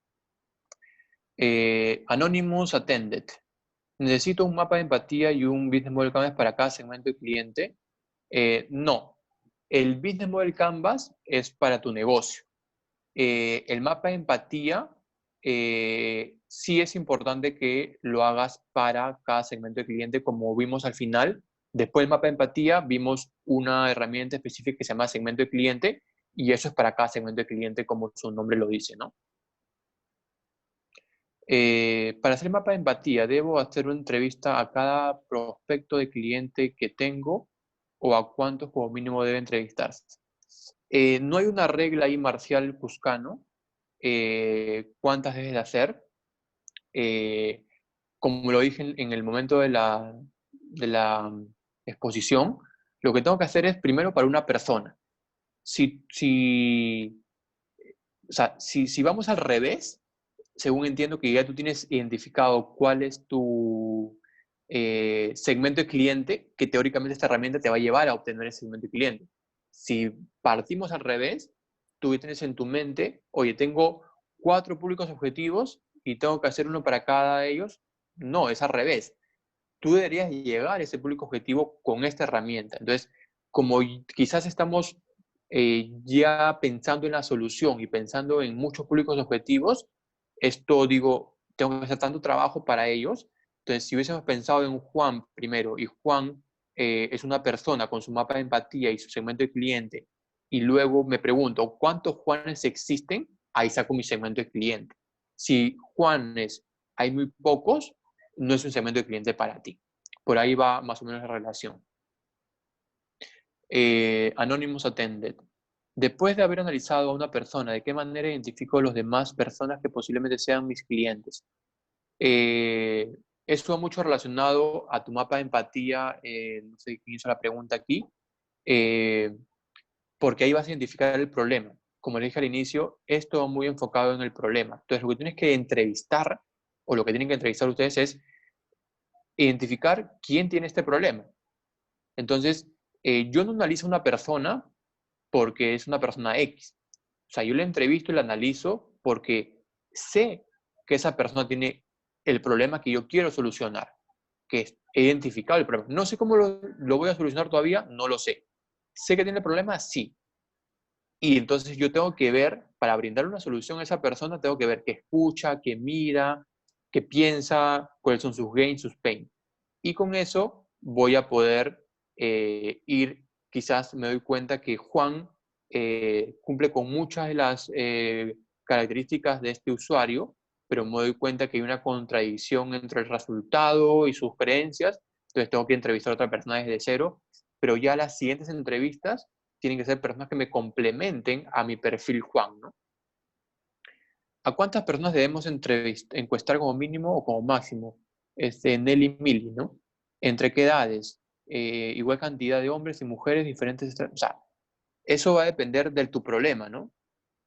Anonymous Attended. ¿Necesito un mapa de empatía y un Business Model Canvas para cada segmento de cliente? No. El Business Model Canvas es para tu negocio. El mapa de empatía sí es importante que lo hagas para cada segmento de cliente, como vimos al final. Después del mapa de empatía vimos una herramienta específica que se llama segmento de cliente y eso es para cada segmento de cliente, como su nombre lo dice, ¿no? Para hacer el mapa de empatía, ¿debo hacer una entrevista a cada prospecto de cliente que tengo o a cuántos como mínimo debe entrevistarse? No hay una regla ahí marcial Cuscano, cuántas debes de hacer. Como lo dije en el momento de la exposición, lo que tengo que hacer es primero para una persona. O sea, si vamos al revés, según entiendo que ya tú tienes identificado cuál es tu segmento de cliente, que teóricamente esta herramienta te va a llevar a obtener ese segmento de cliente. Si partimos al revés, tú tienes en tu mente, oye, tengo 4 públicos objetivos y tengo que hacer uno para cada de ellos. No, es al revés. Tú deberías llegar a ese público objetivo con esta herramienta. Entonces, como quizás estamos ya pensando en la solución y pensando en muchos públicos objetivos, esto digo, tengo que hacer tanto trabajo para ellos. Entonces, si hubiésemos pensado en Juan primero y Juan es una persona con su mapa de empatía y su segmento de cliente, y luego me pregunto, ¿cuántos Juanes existen? Ahí saco mi segmento de cliente. Si Juanes hay muy pocos, no es un segmento de cliente para ti. Por ahí va más o menos la relación. Anonymous Attended. Después de haber analizado a una persona, ¿de qué manera identifico a las demás personas que posiblemente sean mis clientes? Eso va mucho relacionado a tu mapa de empatía, no sé quién hizo la pregunta aquí, porque ahí vas a identificar el problema. Como le dije al inicio, esto va muy enfocado en el problema. Entonces, lo que tienes que entrevistar, o lo que tienen que entrevistar ustedes es identificar quién tiene este problema. Entonces, yo no analizo a una persona porque es una persona X. O sea, yo la entrevisto y la analizo porque sé que esa persona tiene el problema que yo quiero solucionar, que he identificado el problema. No sé cómo lo voy a solucionar todavía, no lo sé. ¿Sé que tiene el problema? Sí. Y entonces yo tengo que ver, para brindar una solución a esa persona, tengo que ver qué escucha, qué mira, qué piensa, cuáles son sus gains, sus pains. Y con eso voy a poder quizás me doy cuenta que Juan cumple con muchas de las características de este usuario, pero me doy cuenta que hay una contradicción entre el resultado y sus creencias, entonces tengo que entrevistar a otra persona desde cero, pero ya las siguientes entrevistas tienen que ser personas que me complementen a mi perfil Juan, ¿no? ¿A cuántas personas debemos encuestar como mínimo o como máximo? Nelly Mili, ¿no? ¿Entre qué edades? Igual cantidad de hombres y mujeres, diferentes... O sea, eso va a depender de tu problema, ¿no?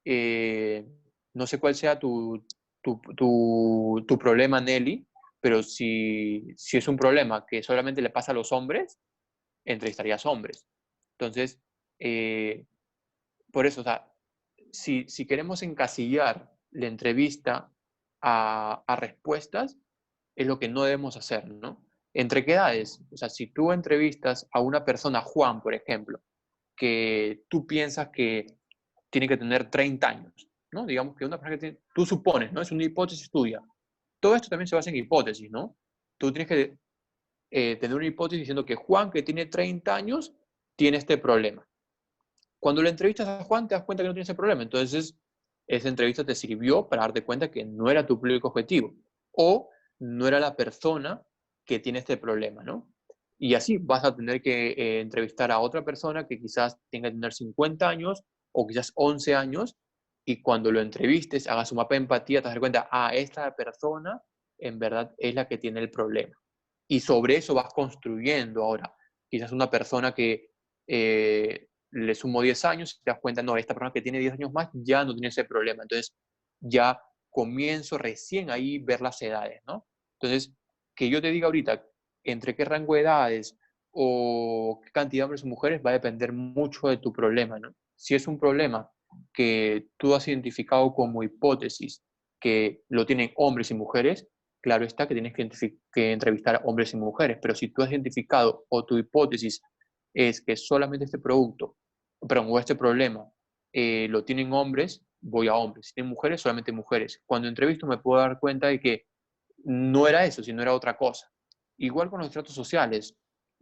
No sé cuál sea tu problema, Nelly, pero si es un problema que solamente le pasa a los hombres, entrevistarías hombres. Entonces, por eso, o sea, si queremos encasillar la entrevista a respuestas, es lo que no debemos hacer, ¿no? ¿Entre qué edades? O sea, si tú entrevistas a una persona, Juan, por ejemplo, que tú piensas que tiene que tener 30 años, ¿no? Digamos que una persona que tiene, tú supones, ¿no? Es una hipótesis tuya. Todo esto también se basa en hipótesis, ¿no? Tú tienes que tener una hipótesis diciendo que Juan, que tiene 30 años, tiene este problema. Cuando le entrevistas a Juan, te das cuenta que no tiene ese problema. Entonces, esa entrevista te sirvió para darte cuenta que no era tu público objetivo o no era la persona que tiene este problema, ¿no? Y así vas a tener que entrevistar a otra persona que quizás tenga que tener 50 años o quizás 11 años y cuando lo entrevistes, hagas un mapa de empatía, te das cuenta, esta persona en verdad es la que tiene el problema. Y sobre eso vas construyendo ahora. Quizás una persona que le sumo 10 años y te das cuenta, no, esta persona que tiene 10 años más ya no tiene ese problema. Entonces ya comienzo recién ahí ver las edades, ¿no? Entonces, que yo te diga ahorita entre qué rango de edades o qué cantidad de hombres o mujeres va a depender mucho de tu problema, ¿no? Si es un problema que tú has identificado como hipótesis que lo tienen hombres y mujeres, claro está que tienes que entrevistar a hombres y mujeres, pero si tú has identificado o tu hipótesis es que solamente este producto, perdón, o este problema lo tienen hombres, voy a hombres. Si tienen mujeres, solamente mujeres. Cuando entrevisto me puedo dar cuenta de que no era eso, sino era otra cosa. Igual con los tratos sociales.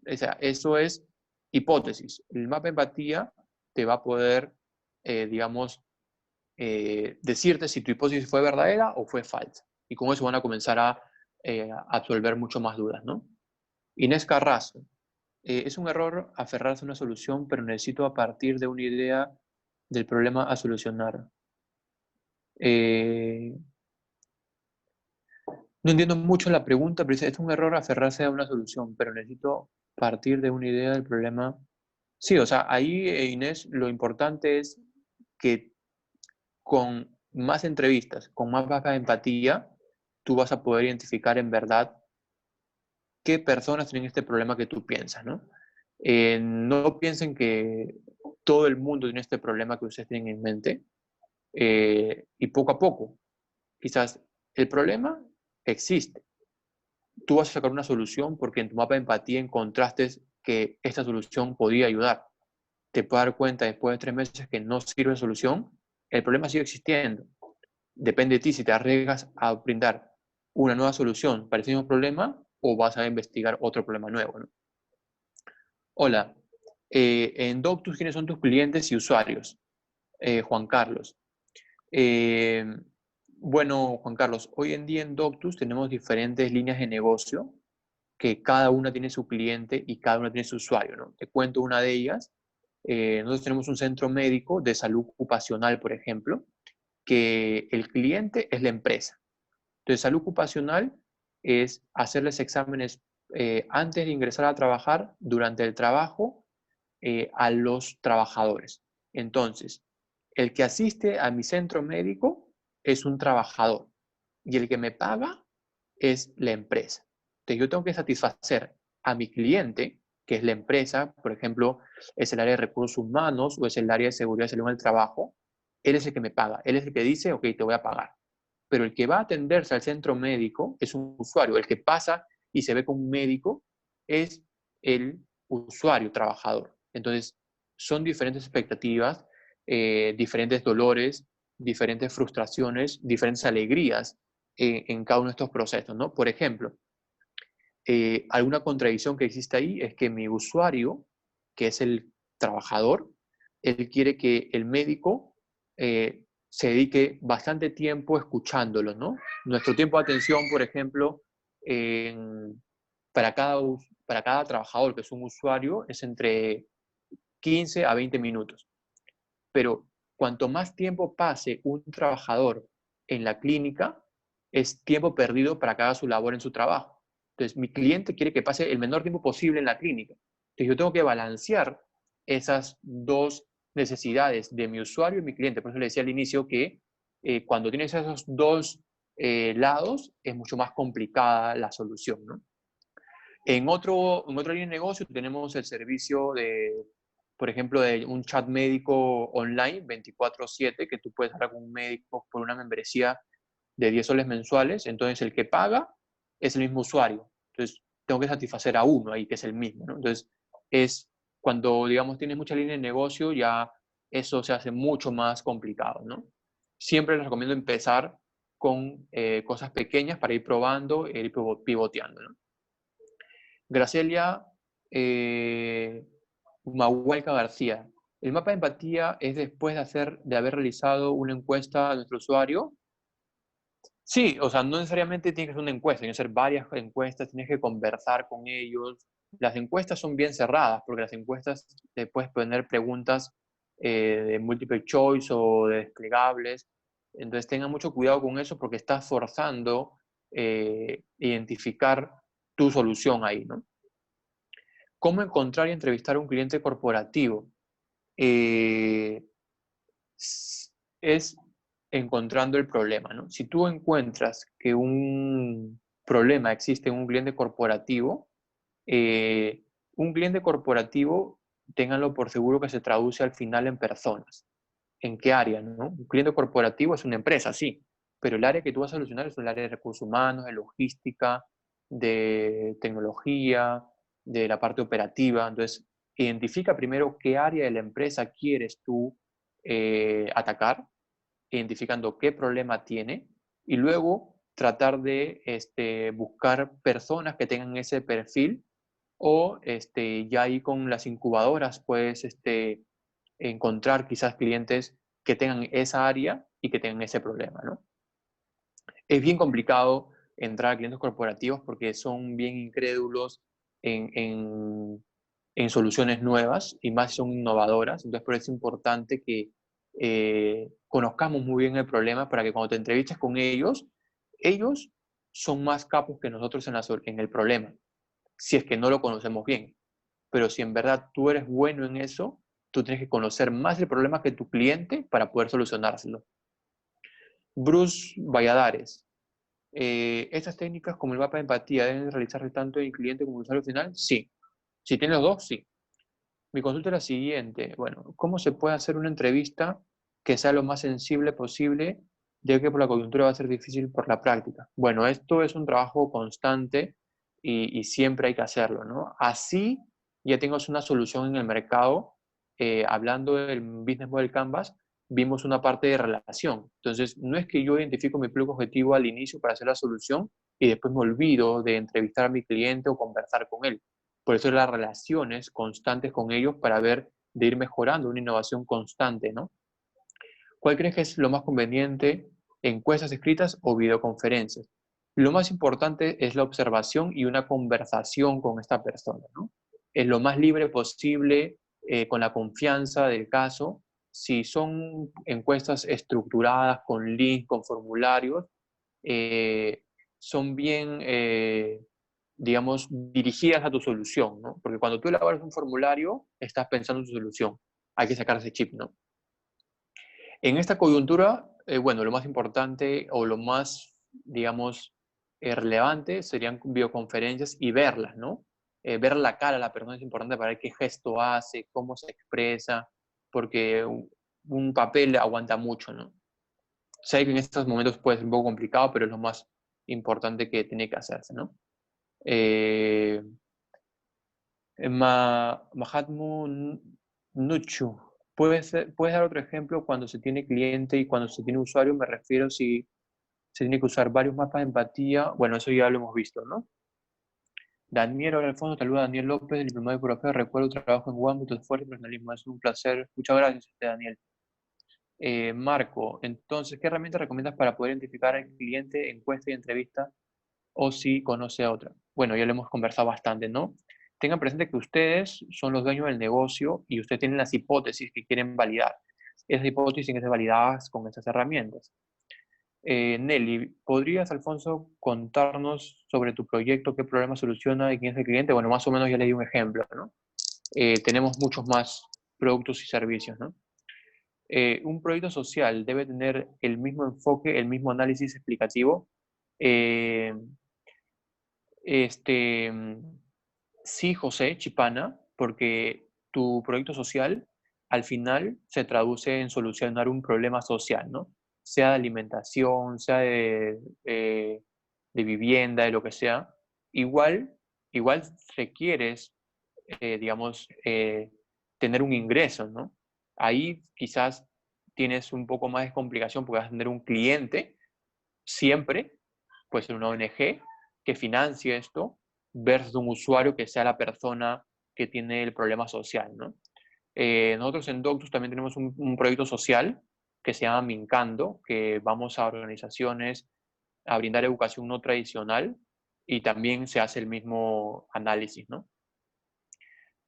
O sea, eso es hipótesis. El mapa de empatía te va a poder, digamos, decirte si tu hipótesis fue verdadera o fue falsa. Y con eso van a comenzar a absolver mucho más dudas, ¿no? Inés Carrazo. Es un error aferrarse a una solución, pero necesito a partir de una idea del problema a solucionar. No entiendo mucho la pregunta, pero dice, es un error aferrarse a una solución, pero necesito partir de una idea del problema. Sí, o sea, ahí, Inés, lo importante es que con más entrevistas, con más baja de empatía, tú vas a poder identificar en verdad qué personas tienen este problema que tú piensas, ¿no? No piensen que todo el mundo tiene este problema que ustedes tienen en mente, y poco a poco, quizás el problema existe. Tú vas a sacar una solución porque en tu mapa de empatía encontraste que esta solución podía ayudar. Te puedes dar cuenta después de 3 meses que no sirve la solución, el problema sigue existiendo. Depende de ti si te arriesgas a brindar una nueva solución para ese mismo problema o vas a investigar otro problema nuevo, ¿no? Hola, en Doctus, ¿quiénes son tus clientes y usuarios? Juan Carlos. Eh, bueno, Juan Carlos, hoy en día en Doctus tenemos diferentes líneas de negocio que cada una tiene su cliente y cada una tiene su usuario, ¿no? Te cuento una de ellas. Nosotros tenemos un centro médico de salud ocupacional, por ejemplo, que el cliente es la empresa. Entonces, salud ocupacional es hacerles exámenes antes de ingresar a trabajar, durante el trabajo, a los trabajadores. Entonces, el que asiste a mi centro médico es un trabajador y el que me paga es la empresa. Entonces, yo tengo que satisfacer a mi cliente, que es la empresa, por ejemplo, es el área de recursos humanos o es el área de seguridad y salud en el trabajo. Él es el que me paga, él es el que dice, ok, te voy a pagar. Pero el que va a atenderse al centro médico es un usuario. El que pasa y se ve con un médico es el usuario trabajador. Entonces, son diferentes expectativas, diferentes dolores, diferentes frustraciones, diferentes alegrías en cada uno de estos procesos, ¿no? Por ejemplo, alguna contradicción que existe ahí es que mi usuario, que es el trabajador, él quiere que el médico se dedique bastante tiempo escuchándolo, ¿no? Nuestro tiempo de atención, por ejemplo, para cada trabajador que es un usuario, es entre 15 a 20 minutos. Pero cuanto más tiempo pase un trabajador en la clínica, es tiempo perdido para que haga su labor en su trabajo. Entonces, mi cliente quiere que pase el menor tiempo posible en la clínica. Entonces, yo tengo que balancear esas dos necesidades de mi usuario y mi cliente. Por eso le decía al inicio que cuando tienes esos dos lados, es mucho más complicada la solución, ¿no? En otra línea de negocio tenemos el servicio de, por ejemplo, de un chat médico online 24/7, que tú puedes hablar con un médico por una membresía de 10 soles mensuales. Entonces, el que paga es el mismo usuario. Entonces, tengo que satisfacer a uno ahí, que es el mismo, ¿no? Entonces, es cuando, digamos, tienes mucha línea de negocio, ya eso se hace mucho más complicado, ¿no? Siempre les recomiendo empezar con cosas pequeñas para ir probando e ir pivoteando, ¿no? Gracelia Mahualca García. El mapa de empatía es después de haber realizado una encuesta a nuestro usuario. Sí, o sea, no necesariamente tiene que ser una encuesta, tiene que ser varias encuestas, tienes que conversar con ellos. Las encuestas son bien cerradas, porque las encuestas te puedes poner preguntas de multiple choice o de desplegables. Entonces tengan mucho cuidado con eso porque estás forzando identificar tu solución ahí, ¿no? ¿Cómo encontrar y entrevistar a un cliente corporativo? Es encontrando el problema, ¿no? Si tú encuentras que un problema existe en un cliente corporativo, ténganlo por seguro que se traduce al final en personas. ¿En qué área, no? Un cliente corporativo es una empresa, sí, pero el área que tú vas a solucionar es el área de recursos humanos, de logística, de tecnología, de la parte operativa. Entonces, identifica primero qué área de la empresa quieres tú atacar, identificando qué problema tiene y luego tratar de buscar personas que tengan ese perfil o ya ahí con las incubadoras puedes encontrar quizás clientes que tengan esa área y que tengan ese problema, ¿no? Es bien complicado entrar a clientes corporativos porque son bien incrédulos en soluciones nuevas y más si son innovadoras. Entonces, por eso es importante que conozcamos muy bien el problema para que cuando te entrevistes con ellos, ellos son más capos que nosotros en el problema, si es que no lo conocemos bien. Pero si en verdad tú eres bueno en eso, tú tienes que conocer más el problema que tu cliente para poder solucionárselo. Bruce Valladares. ¿Estas técnicas como el mapa de empatía deben realizarse tanto en el cliente como en el usuario final? Sí. Si tienes los dos, sí. Mi consulta es la siguiente. Bueno, ¿cómo se puede hacer una entrevista que sea lo más sensible posible, ya que por la coyuntura va a ser difícil por la práctica? Bueno, esto es un trabajo constante y siempre hay que hacerlo, ¿no? Así ya tengas una solución en el mercado. Hablando del Business Model Canvas, vimos una parte de relación. Entonces, no es que yo identifico mi público objetivo al inicio para hacer la solución y después me olvido de entrevistar a mi cliente o conversar con él. Por eso las relaciones constantes con ellos para ver de ir mejorando, una innovación constante, ¿no? ¿Cuál crees que es lo más conveniente, encuestas escritas o videoconferencias? Lo más importante es la observación y una conversación con esta persona, ¿no? Es lo más libre posible, con la confianza del caso. Si son encuestas estructuradas, con links, con formularios, son bien, digamos, dirigidas a tu solución, ¿no? Porque cuando tú elaboras un formulario, estás pensando en tu solución. Hay que sacar ese chip, ¿no? En esta coyuntura, bueno, lo más importante o lo más, digamos, relevante serían videoconferencias y verlas, ¿no? Ver la cara a la persona es importante para ver qué gesto hace, cómo se expresa, porque un papel aguanta mucho, ¿no? Sé que en estos momentos puede ser un poco complicado, pero es lo más importante que tiene que hacerse, ¿no? Mahatmu Nuchu. ¿Puedes dar otro ejemplo cuando se tiene cliente y cuando se tiene usuario? Me refiero si se tiene que usar varios mapas de empatía. Bueno, eso ya lo hemos visto, ¿no? Daniel, ahora al fondo, saluda a Daniel López, del diplomado de Psicología. Recuerdo tu trabajo en One, tu esfuerzo y personalismo. Es un placer. Muchas gracias, Daniel. Marco, entonces, ¿qué herramientas recomiendas para poder identificar al cliente, encuesta y entrevista o si conoce a otra? Bueno, ya lo hemos conversado bastante, ¿no? Tengan presente que ustedes son los dueños del negocio y ustedes tienen las hipótesis que quieren validar. Esas hipótesis tienen que ser validadas con esas herramientas. Nelly, ¿podrías, Alfonso, contarnos sobre tu proyecto, qué problema soluciona y quién es el cliente? Bueno, más o menos ya le di un ejemplo, ¿no? Tenemos muchos más productos y servicios, ¿no? Un proyecto social debe tener el mismo enfoque, el mismo análisis explicativo. Eh, este, sí, José Chipana, porque tu proyecto social al final se traduce en solucionar un problema social, ¿no? Sea de alimentación, sea de vivienda, de lo que sea. Igual igual requieres, digamos, tener un ingreso, ¿no? Ahí quizás tienes un poco más de complicación porque vas a tener un cliente siempre, puede ser una ONG que financie esto, versus un usuario que sea la persona que tiene el problema social, ¿no? Nosotros en Doctus también tenemos un proyecto social que se llama Mincando, que vamos a organizaciones a brindar educación no tradicional y también se hace el mismo análisis, ¿no?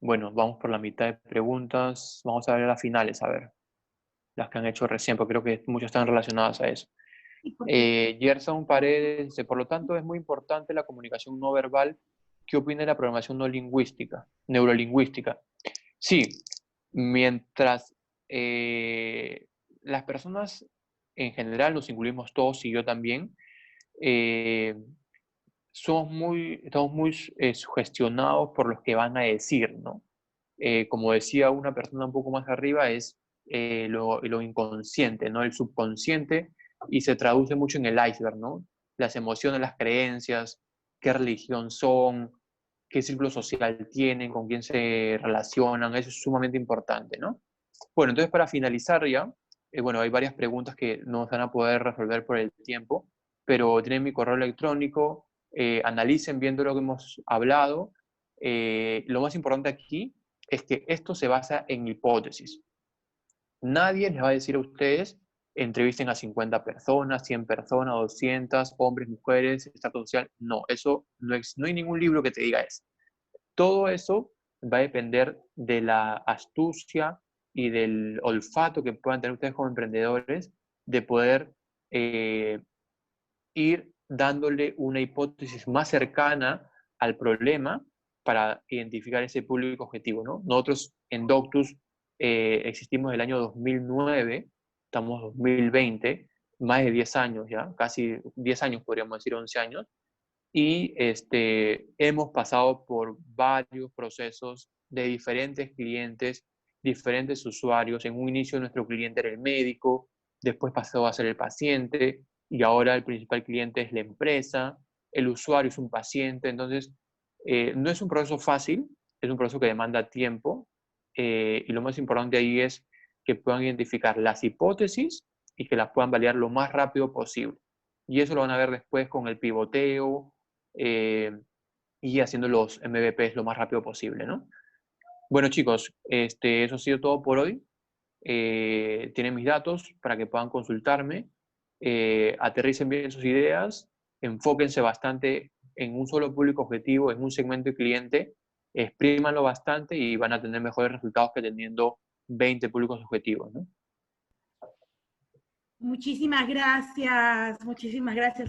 Bueno, vamos por la mitad de preguntas. Vamos a ver las finales, a ver, las que han hecho recién, porque creo que muchas están relacionadas a eso. ¿Y por qué? Gerson Paredes dice, por lo tanto, es muy importante la comunicación no verbal. ¿Qué opina de la programación no lingüística, neurolingüística? Sí, mientras las personas en general, nos incluimos todos y yo también, eh, estamos muy sugestionados por lo que van a decir, ¿no? Como decía una persona un poco más arriba, es lo inconsciente, ¿no? El subconsciente, y se traduce mucho en el iceberg, ¿no? Las emociones, las creencias, qué religión son, qué círculo social tienen, con quién se relacionan, eso es sumamente importante, ¿no? Bueno, entonces para finalizar ya, bueno, hay varias preguntas que no se van a poder resolver por el tiempo, pero tienen mi correo electrónico, analicen viendo lo que hemos hablado. Lo más importante aquí es que esto se basa en hipótesis. Nadie les va a decir a ustedes, entrevisten a 50 personas, 100 personas, 200, hombres, mujeres, estatus social. No, eso no hay ningún libro que te diga eso. Todo eso va a depender de la astucia y del olfato que puedan tener ustedes como emprendedores de poder ir dándole una hipótesis más cercana al problema para identificar ese público objetivo, ¿no? Nosotros en Doctus existimos del año 2009, estamos 2020, más de 10 años ya, casi 10 años podríamos decir, 11 años, y hemos pasado por varios procesos de diferentes clientes, diferentes usuarios. En un inicio nuestro cliente era el médico, después pasó a ser el paciente y ahora el principal cliente es la empresa, el usuario es un paciente. Entonces, no es un proceso fácil, es un proceso que demanda tiempo y lo más importante ahí es que puedan identificar las hipótesis y que las puedan validar lo más rápido posible. Y eso lo van a ver después con el pivoteo, y haciendo los MVPs lo más rápido posible, ¿no? Bueno, chicos, eso ha sido todo por hoy. Tienen mis datos para que puedan consultarme. Aterricen bien sus ideas, enfóquense bastante en un solo público objetivo, en un segmento de cliente, exprímanlo bastante y van a tener mejores resultados que teniendo 20 públicos objetivos, ¿no? Muchísimas gracias,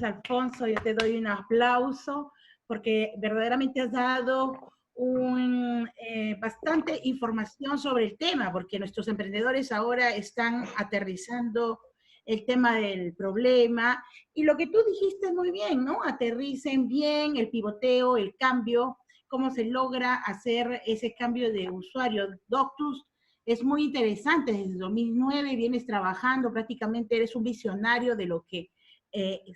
Alfonso. Yo te doy un aplauso porque verdaderamente has dado bastante información sobre el tema, porque nuestros emprendedores ahora están aterrizando el tema del problema. Y lo que tú dijiste muy bien, ¿no? Aterricen bien el pivoteo, el cambio, cómo se logra hacer ese cambio de usuario. Doctus es muy interesante, desde 2009 vienes trabajando, prácticamente eres un visionario de lo que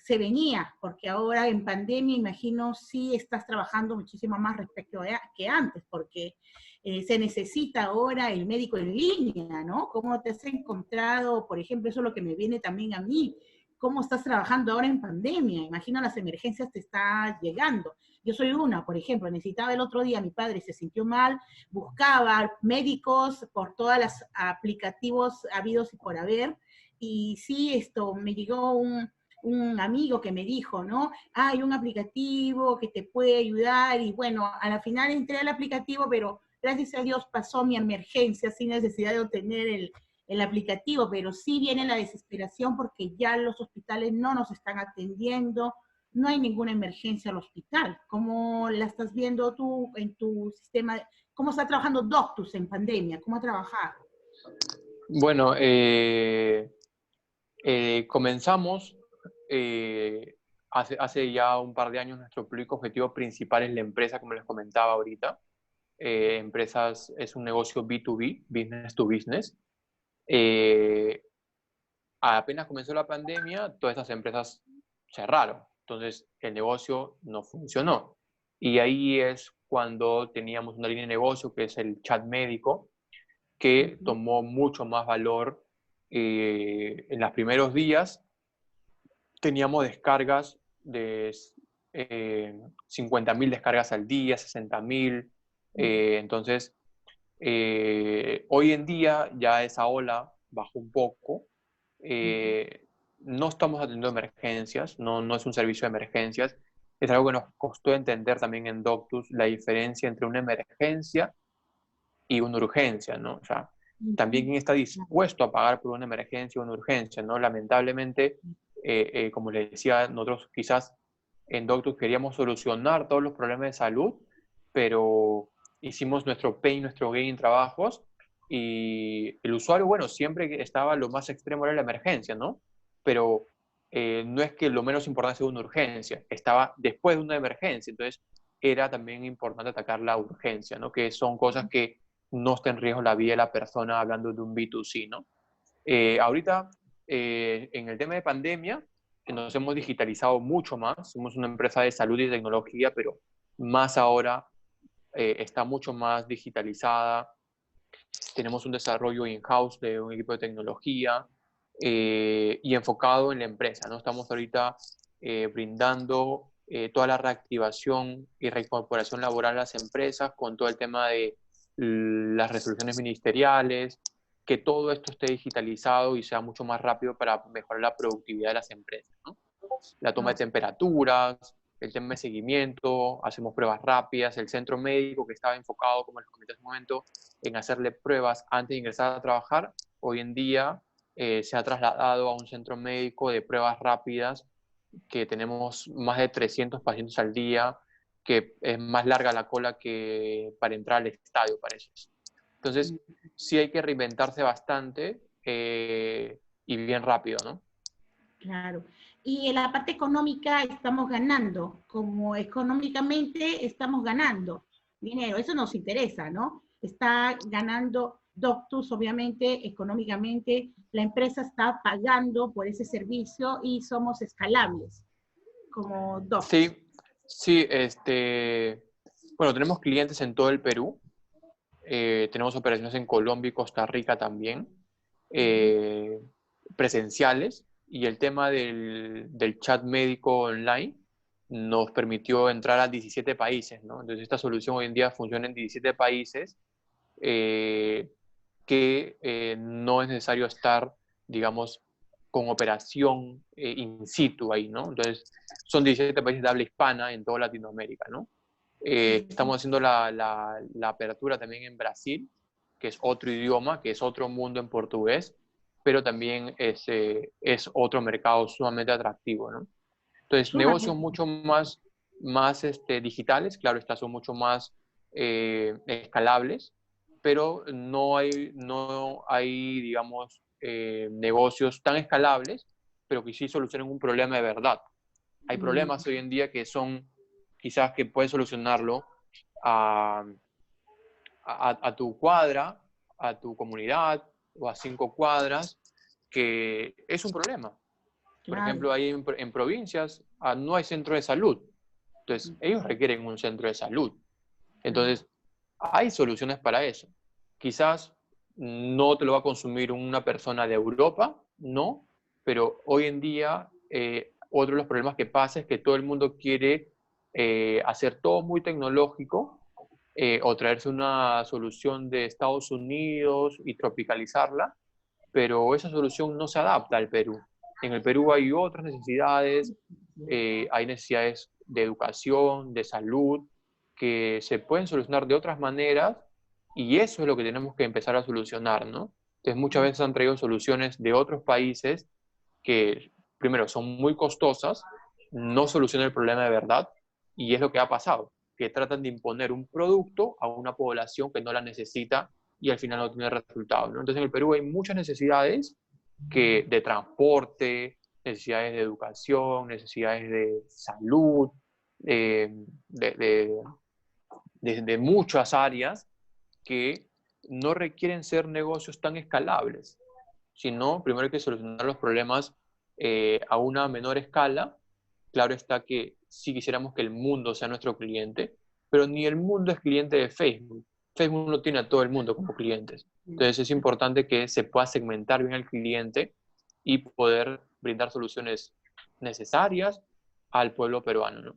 se venía, porque ahora en pandemia, imagino, sí estás trabajando muchísimo más respecto que antes, porque se necesita ahora el médico en línea, ¿no? ¿Cómo te has encontrado? Por ejemplo, eso es lo que me viene también a mí. ¿Cómo estás trabajando ahora en pandemia? Imagino las emergencias te están llegando. Yo soy una, por ejemplo, necesitaba el otro día, mi padre se sintió mal, buscaba médicos por todos los aplicativos habidos y por haber, y sí, me llegó un amigo que me dijo, ¿no? Hay un aplicativo que te puede ayudar, y bueno, a la final entré al aplicativo, pero gracias a Dios pasó mi emergencia sin necesidad de obtener el aplicativo, pero sí viene la desesperación porque ya los hospitales no nos están atendiendo, no hay ninguna emergencia al hospital. ¿Cómo la estás viendo tú en tu sistema? ¿Cómo está trabajando Doctus en pandemia? ¿Cómo ha trabajado? Bueno, comenzamos hace ya un par de años. Nuestro público objetivo principal es la empresa, como les comentaba ahorita. Empresas es un negocio B2B, business to business. Apenas comenzó la pandemia, todas estas empresas cerraron. Entonces, el negocio no funcionó. Y ahí es cuando teníamos una línea de negocio que es el chat médico, que tomó mucho más valor. En los primeros días teníamos descargas de 50.000 descargas al día, 60.000. Entonces, hoy en día ya esa ola bajó un poco. No estamos atendiendo emergencias, no es un servicio de emergencias. Es algo que nos costó entender también en Doctus, la diferencia entre una emergencia y una urgencia, ¿no? O sea, también quién está dispuesto a pagar por una emergencia o una urgencia, ¿no? Lamentablemente, como les decía, nosotros quizás en Doctus queríamos solucionar todos los problemas de salud, pero hicimos nuestro pain, nuestro gain en trabajos, y el usuario, bueno, siempre estaba lo más extremo era la emergencia, ¿no? Pero no es que lo menos importante sea una urgencia, estaba después de una emergencia, entonces era también importante atacar la urgencia, ¿no? Que son cosas que no está en riesgo la vida de la persona, hablando de un B2C, ¿no? Ahorita, en el tema de pandemia, nos hemos digitalizado mucho más. Somos una empresa de salud y tecnología, pero más ahora está mucho más digitalizada. Tenemos un desarrollo in-house de un equipo de tecnología y enfocado en la empresa, ¿no? Estamos ahorita brindando toda la reactivación y reincorporación laboral a las empresas con todo el tema de las resoluciones ministeriales, que todo esto esté digitalizado y sea mucho más rápido para mejorar la productividad de las empresas, ¿no? La toma de temperaturas, el tema de seguimiento, hacemos pruebas rápidas, el centro médico que estaba enfocado, como les comenté hace un momento, en hacerle pruebas antes de ingresar a trabajar, hoy en día se ha trasladado a un centro médico de pruebas rápidas, que tenemos más de 300 pacientes al día, que es más larga la cola que para entrar al estadio, parece. Entonces, sí hay que reinventarse bastante y bien rápido, ¿no? Claro. Y en la parte económica estamos ganando, como económicamente estamos ganando dinero, eso nos interesa, ¿no? Está ganando Doctus, obviamente, económicamente, la empresa está pagando por ese servicio y somos escalables, como Doctus. Sí, sí, bueno, tenemos clientes en todo el Perú, tenemos operaciones en Colombia y Costa Rica también, presenciales, y el tema del chat médico online nos permitió entrar a 17 países, ¿no? Entonces esta solución hoy en día funciona en 17 países, que no es necesario estar, digamos, con operación in situ ahí, ¿no? Entonces son 17 países de habla hispana en toda Latinoamérica, ¿no? Estamos haciendo la apertura también en Brasil, que es otro idioma, que es otro mundo en portugués, pero también es otro mercado sumamente atractivo, ¿no? Entonces, negocios mucho más digitales, claro, estas son mucho más escalables, pero no hay digamos, negocios tan escalables, pero que sí solucionen un problema de verdad. Hay problemas hoy en día que son quizás que puedes solucionarlo a, a tu cuadra, a tu comunidad o a 5 cuadras, que es un problema. Por ejemplo, ahí en provincias no hay centro de salud. Entonces, ellos requieren un centro de salud. Entonces, hay soluciones para eso. Quizás no te lo va a consumir una persona de Europa, no, pero hoy en día otro de los problemas que pasa es que todo el mundo quiere hacer todo muy tecnológico, o traerse una solución de Estados Unidos y tropicalizarla, pero esa solución no se adapta al Perú. En el Perú hay otras necesidades, hay necesidades de educación, de salud, que se pueden solucionar de otras maneras, y eso es lo que tenemos que empezar a solucionar, ¿no? Entonces muchas veces han traído soluciones de otros países que, primero, son muy costosas, no solucionan el problema de verdad, y es lo que ha pasado, que tratan de imponer un producto a una población que no la necesita y al final no tiene resultados, ¿no? Entonces en el Perú hay muchas necesidades de transporte, necesidades de educación, necesidades de salud, de, de, de muchas áreas que no requieren ser negocios tan escalables, sino primero hay que solucionar los problemas a una menor escala. Claro está que si quisiéramos que el mundo sea nuestro cliente, pero ni el mundo es cliente de Facebook. Facebook no tiene a todo el mundo como clientes. Entonces es importante que se pueda segmentar bien al cliente y poder brindar soluciones necesarias al pueblo peruano, ¿no?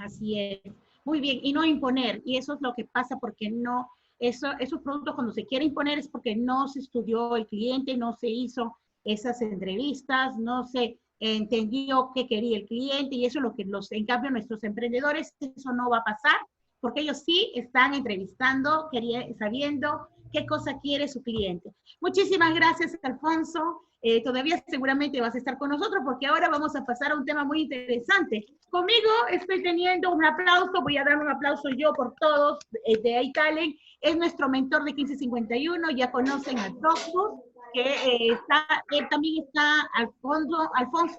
Así es. Muy bien, y no imponer, y eso es lo que pasa porque no, esos productos cuando se quiere imponer es porque no se estudió el cliente, no se hizo esas entrevistas, no se entendió qué quería el cliente, y eso es lo que en cambio nuestros emprendedores, eso no va a pasar, porque ellos sí están entrevistando, sabiendo qué cosa quiere su cliente. Muchísimas gracias, Alfonso. Todavía seguramente vas a estar con nosotros porque ahora vamos a pasar a un tema muy interesante. Conmigo estoy teniendo un aplauso, voy a dar un aplauso yo por todos de iTalent, es nuestro mentor de 1551, ya conocen a Doctor, que él también está, Alfonso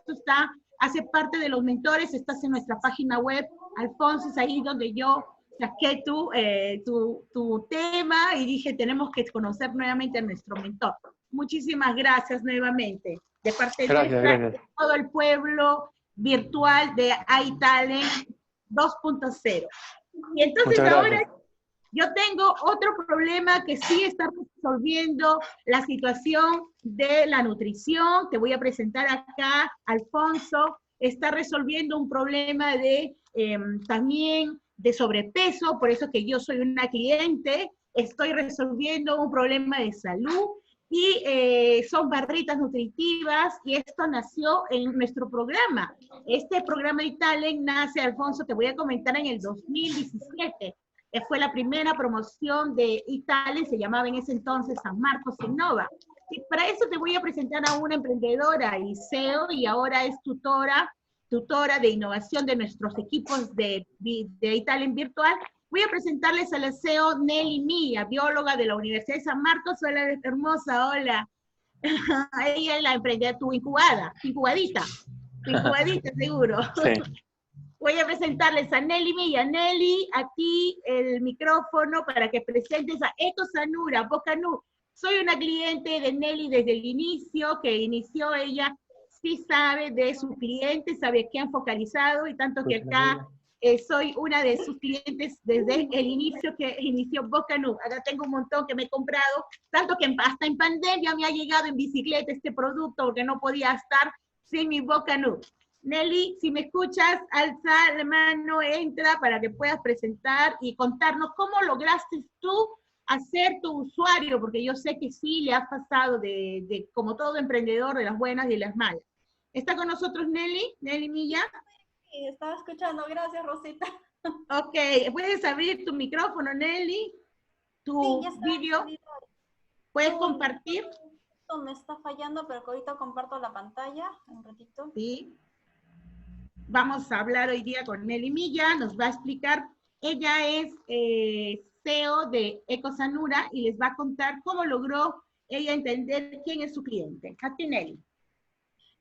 está, hace parte de los mentores, estás en nuestra página web, Alfonso, es ahí donde yo saqué tu tema y dije, tenemos que conocer nuevamente a nuestro mentor. Muchísimas gracias nuevamente, de parte de todo el pueblo virtual de iTalent 2.0. Y entonces ahora yo tengo otro problema que sí está resolviendo la situación de la nutrición. Te voy a presentar acá, Alfonso, está resolviendo un problema de también de sobrepeso, por eso que yo soy una cliente, estoy resolviendo un problema de salud y son barritas nutritivas y esto nació en nuestro programa. Este programa iTalent nace, Alfonso, te voy a comentar, en el 2017. Fue la primera promoción de iTalent, se llamaba en ese entonces San Marcos Innova. Y para eso te voy a presentar a una emprendedora y CEO y ahora es tutora de innovación de nuestros equipos de iTalent Virtual. Voy a presentarles a la CEO Nelly Milla, bióloga de la Universidad de San Marcos. Hola, hermosa, hola. Ella es la emprendedora, tu incubadita seguro. Sí. Voy a presentarles a Nelly Milla. Nelly, a ti el micrófono para que presentes a Ecosanura, Bocanú. Soy una cliente de Nelly desde el inicio, que inició ella, sí sabe de sus clientes, sabe qué han focalizado, y tanto que acá soy una de sus clientes desde el inicio que inició Bocanú. Acá tengo un montón que me he comprado, tanto que hasta en pandemia me ha llegado en bicicleta este producto porque no podía estar sin mi Bocanú. Nelly, si me escuchas, alza la mano, entra para que puedas presentar y contarnos cómo lograste tú hacer tu usuario, porque yo sé que sí le has pasado de como todo emprendedor, de las buenas y de las malas. ¿Está con nosotros Nelly Milla? Sí, estaba escuchando, gracias Rosita. Ok, ¿puedes abrir tu micrófono, Nelly? Tu vídeo. ¿Puedes compartir? Me está fallando, pero ahorita comparto la pantalla un ratito. Sí. Vamos a hablar hoy día con Nelly Milla, nos va a explicar, ella es CEO de Ecosanura y les va a contar cómo logró ella entender quién es su cliente. A ti, Nelly.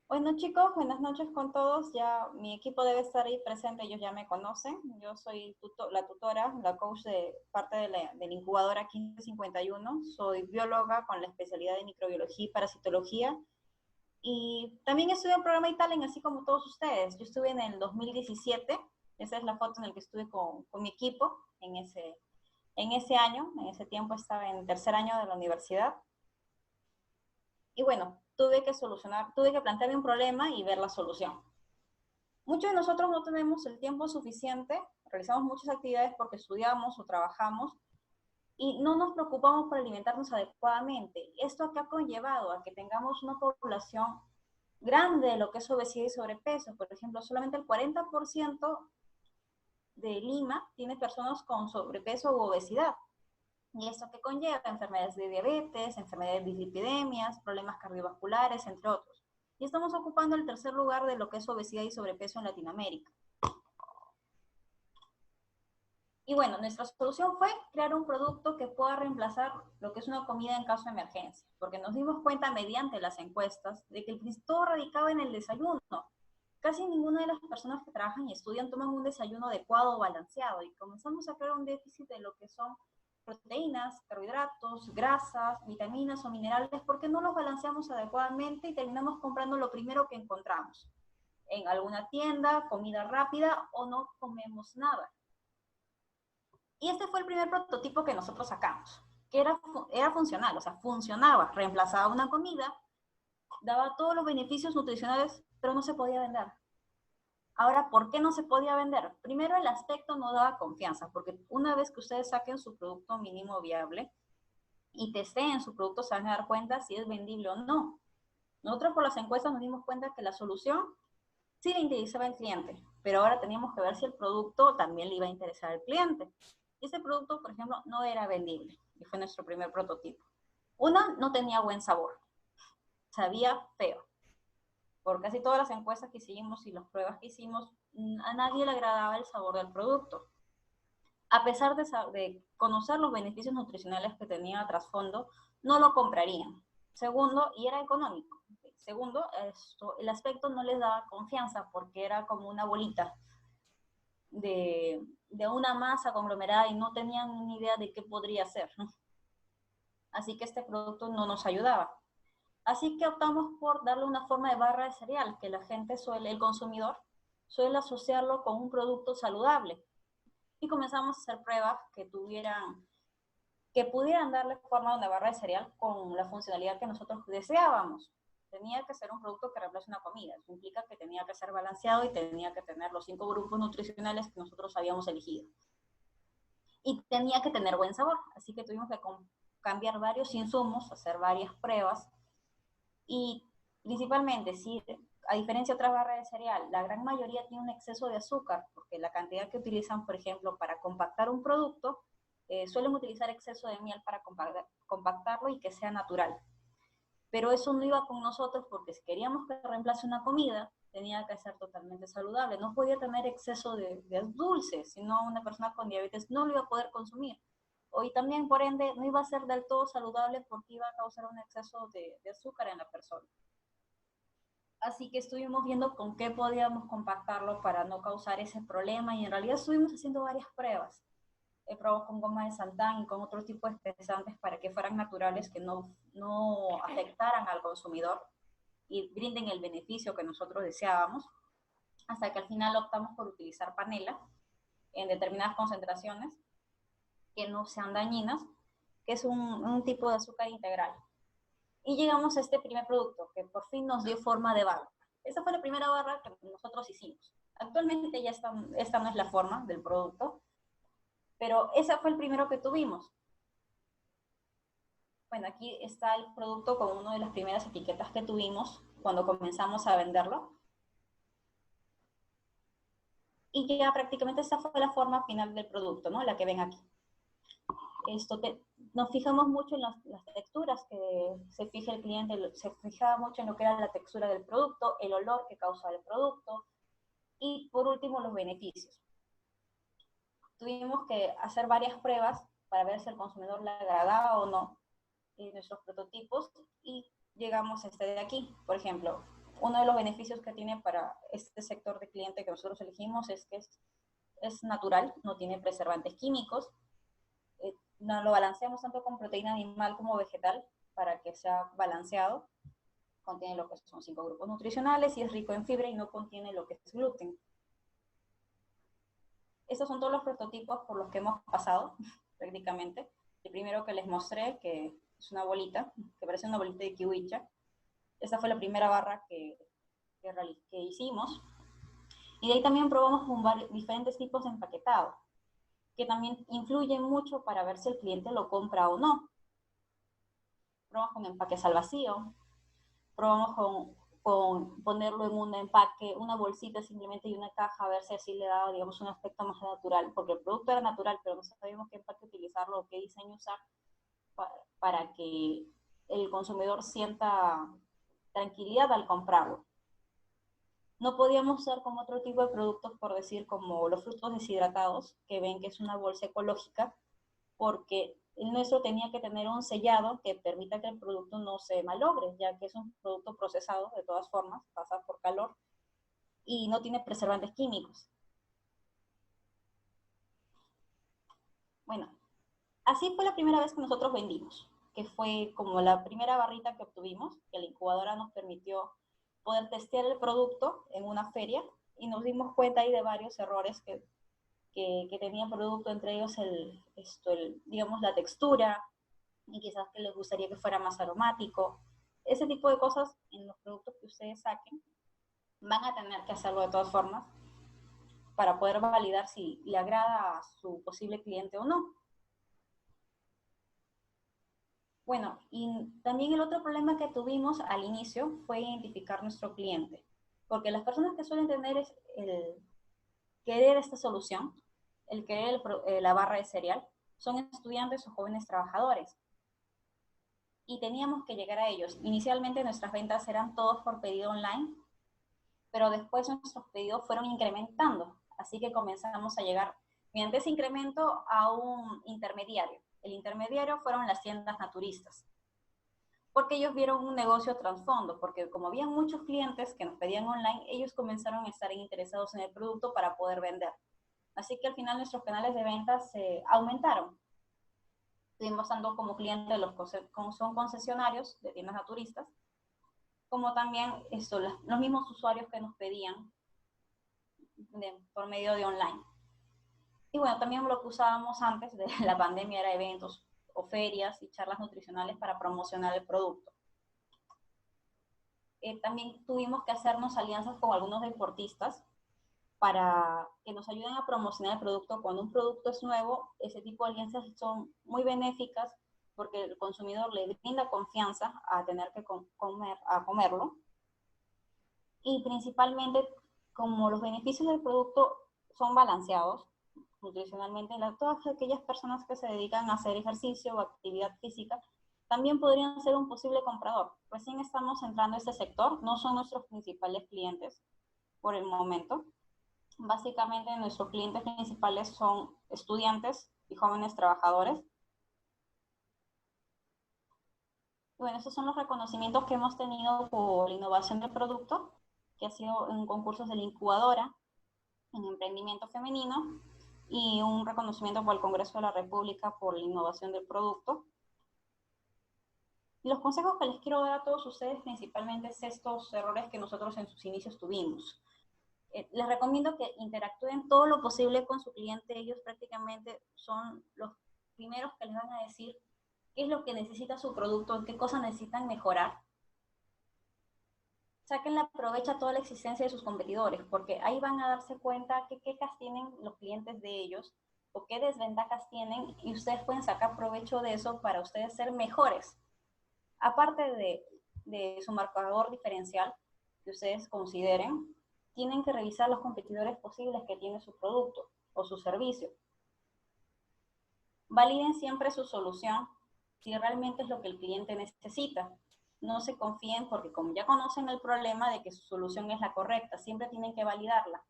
Bueno chicos, buenas noches con todos, ya mi equipo debe estar ahí presente, ellos ya me conocen, yo soy la tutora, la coach de parte de la incubadora 1551, soy bióloga con la especialidad de microbiología y parasitología, y también estudié un programa iTalent, así como todos ustedes. Yo estuve en el 2017, esa es la foto en la que estuve con mi equipo en ese año, en ese tiempo estaba en tercer año de la universidad. Y bueno, tuve que plantearme un problema y ver la solución. Muchos de nosotros no tenemos el tiempo suficiente, realizamos muchas actividades porque estudiamos o trabajamos, y no nos preocupamos por alimentarnos adecuadamente. Esto acá ha conllevado a que tengamos una población grande de lo que es obesidad y sobrepeso. Por ejemplo, solamente el 40% de Lima tiene personas con sobrepeso u obesidad. Y esto que conlleva enfermedades de diabetes, enfermedades de dislipidemias, problemas cardiovasculares, entre otros. Y estamos ocupando el tercer lugar de lo que es obesidad y sobrepeso en Latinoamérica. Y bueno, nuestra solución fue crear un producto que pueda reemplazar lo que es una comida en caso de emergencia, porque nos dimos cuenta mediante las encuestas de que todo radicaba en el desayuno. Casi ninguna de las personas que trabajan y estudian toman un desayuno adecuado o balanceado, y comenzamos a crear un déficit de lo que son proteínas, carbohidratos, grasas, vitaminas o minerales, porque no los balanceamos adecuadamente y terminamos comprando lo primero que encontramos. en alguna tienda, comida rápida, o no comemos nada. Y este fue el primer prototipo que nosotros sacamos, que era funcional, o sea, funcionaba, reemplazaba una comida, daba todos los beneficios nutricionales, pero no se podía vender. Ahora, ¿por qué no se podía vender? Primero, el aspecto no daba confianza, porque una vez que ustedes saquen su producto mínimo viable y testeen su producto, se van a dar cuenta si es vendible o no. Nosotros por las encuestas nos dimos cuenta que la solución sí le interesaba al cliente, pero ahora teníamos que ver si el producto también le iba a interesar al cliente. Y ese producto, por ejemplo, no era vendible, y fue nuestro primer prototipo. Una, no tenía buen sabor, sabía feo. Por casi todas las encuestas que hicimos y las pruebas que hicimos, a nadie le agradaba el sabor del producto. A pesar de conocer los beneficios nutricionales que tenía trasfondo, no lo comprarían. Segundo, y era económico. Segundo, el aspecto no les daba confianza porque era como una bolita de una masa conglomerada y no tenían ni idea de qué podría ser, ¿no? Así que este producto no nos ayudaba. Así que optamos por darle una forma de barra de cereal, que la gente el consumidor suele asociarlo con un producto saludable. Y comenzamos a hacer pruebas que pudieran darle forma a una barra de cereal con la funcionalidad que nosotros deseábamos. Tenía que ser un producto que reemplace una comida. Eso implica que tenía que ser balanceado y tenía que tener los 5 grupos nutricionales que nosotros habíamos elegido. Y tenía que tener buen sabor. Así que tuvimos que cambiar varios insumos, hacer varias pruebas. Y principalmente, si a diferencia de otras barras de cereal, la gran mayoría tiene un exceso de azúcar, porque la cantidad que utilizan, por ejemplo, para compactar un producto, suelen utilizar exceso de miel para compactarlo y que sea natural. Pero eso no iba con nosotros porque si queríamos que reemplace una comida, tenía que ser totalmente saludable. No podía tener exceso de dulce, sino una persona con diabetes no lo iba a poder consumir. Y también, por ende, no iba a ser del todo saludable porque iba a causar un exceso de azúcar en la persona. Así que estuvimos viendo con qué podíamos compactarlo para no causar ese problema y en realidad estuvimos haciendo varias pruebas. Probamos con goma de xantán y con otro tipo de espesantes para que fueran naturales, que no afectaran al consumidor y brinden el beneficio que nosotros deseábamos, hasta que al final optamos por utilizar panela en determinadas concentraciones que no sean dañinas, que es un tipo de azúcar integral. Y llegamos a este primer producto, que por fin nos dio forma de barra. Esa fue la primera barra que nosotros hicimos. Actualmente ya esta no es la forma del producto, pero ese fue el primero que tuvimos. Bueno, aquí está el producto con una de las primeras etiquetas que tuvimos cuando comenzamos a venderlo. Y ya prácticamente esta fue la forma final del producto, ¿no? La que ven aquí. Nos fijamos mucho en las texturas que se fija el cliente, se fijaba mucho en lo que era la textura del producto, el olor que causa el producto y por último los beneficios. Tuvimos que hacer varias pruebas para ver si al consumidor le agradaba o no nuestros prototipos y llegamos a este de aquí. Por ejemplo, uno de los beneficios que tiene para este sector de cliente que nosotros elegimos es que es natural, no tiene preservantes químicos, no lo balanceamos tanto con proteína animal como vegetal para que sea balanceado. Contiene lo que son 5 grupos nutricionales y es rico en fibra y no contiene lo que es gluten. Estos son todos los prototipos por los que hemos pasado prácticamente. El primero que les mostré, que es una bolita, que parece una bolita de kiwicha. Esa fue la primera barra que hicimos. Y de ahí también probamos con diferentes tipos de empaquetado, que también influyen mucho para ver si el cliente lo compra o no. Probamos con empaques al vacío, probamos con ponerlo en un empaque, una bolsita simplemente y una caja, a ver si así le daba, digamos, un aspecto más natural, porque el producto era natural, pero no sabíamos qué empaque utilizarlo o qué diseño usar para que el consumidor sienta tranquilidad al comprarlo. No podíamos usar como otro tipo de productos, por decir, como los frutos deshidratados, que ven que es una bolsa ecológica, porque el nuestro tenía que tener un sellado que permita que el producto no se malogre, ya que es un producto procesado, de todas formas, pasa por calor, y no tiene preservantes químicos. Bueno, así fue la primera vez que nosotros vendimos, que fue como la primera barrita que obtuvimos, que la incubadora nos permitió poder testear el producto en una feria y nos dimos cuenta ahí de varios errores que tenía el producto, entre ellos digamos, la textura, y quizás que les gustaría que fuera más aromático. Ese tipo de cosas en los productos que ustedes saquen van a tener que hacerlo de todas formas para poder validar si le agrada a su posible cliente o no. Bueno, y también el otro problema que tuvimos al inicio fue identificar nuestro cliente, porque las personas que suelen tener el querer esta solución, el querer la barra de cereal, son estudiantes o jóvenes trabajadores. Y teníamos que llegar a ellos. Inicialmente nuestras ventas eran todos por pedido online, pero después nuestros pedidos fueron incrementando, así que comenzamos a llegar mediante ese incremento a un intermediario. El intermediario fueron las tiendas naturistas, porque ellos vieron un negocio trasfondo, porque como había muchos clientes que nos pedían online, ellos comenzaron a estar interesados en el producto para poder vender. Así que al final nuestros canales de ventas se aumentaron. Estuvimos dando como clientes son concesionarios de tiendas naturistas, como también los mismos usuarios que nos pedían por medio de online. Y bueno, también lo que usábamos antes de la pandemia era eventos o ferias y charlas nutricionales para promocionar el producto. También tuvimos que hacernos alianzas con algunos deportistas para que nos ayuden a promocionar el producto. Cuando un producto es nuevo, ese tipo de alianzas son muy benéficas porque el consumidor le brinda confianza a tener que comerlo. Y principalmente, como los beneficios del producto son balanceados nutricionalmente, todas aquellas personas que se dedican a hacer ejercicio o actividad física también podrían ser un posible comprador. Recién estamos entrando a este sector, no son nuestros principales clientes por el momento. Básicamente nuestros clientes principales son estudiantes y jóvenes trabajadores. Bueno, esos son los reconocimientos que hemos tenido por la innovación del producto, que ha sido en concursos de la incubadora, en emprendimiento femenino, y un reconocimiento por el Congreso de la República por la innovación del producto. Y los consejos que les quiero dar a todos ustedes principalmente es estos errores que nosotros en sus inicios tuvimos. Les recomiendo que interactúen todo lo posible con su cliente. Ellos prácticamente son los primeros que les van a decir qué es lo que necesita su producto, en qué cosas necesitan mejorar. Sáquenle provecho a toda la existencia de sus competidores, porque ahí van a darse cuenta qué quejas tienen los clientes de ellos o qué desventajas tienen, y ustedes pueden sacar provecho de eso para ustedes ser mejores. Aparte de su marcador diferencial que ustedes consideren, tienen que revisar los competidores posibles que tiene su producto o su servicio. Validen siempre su solución si realmente es lo que el cliente necesita. No se confíen porque como ya conocen el problema de que su solución es la correcta, siempre tienen que validarla.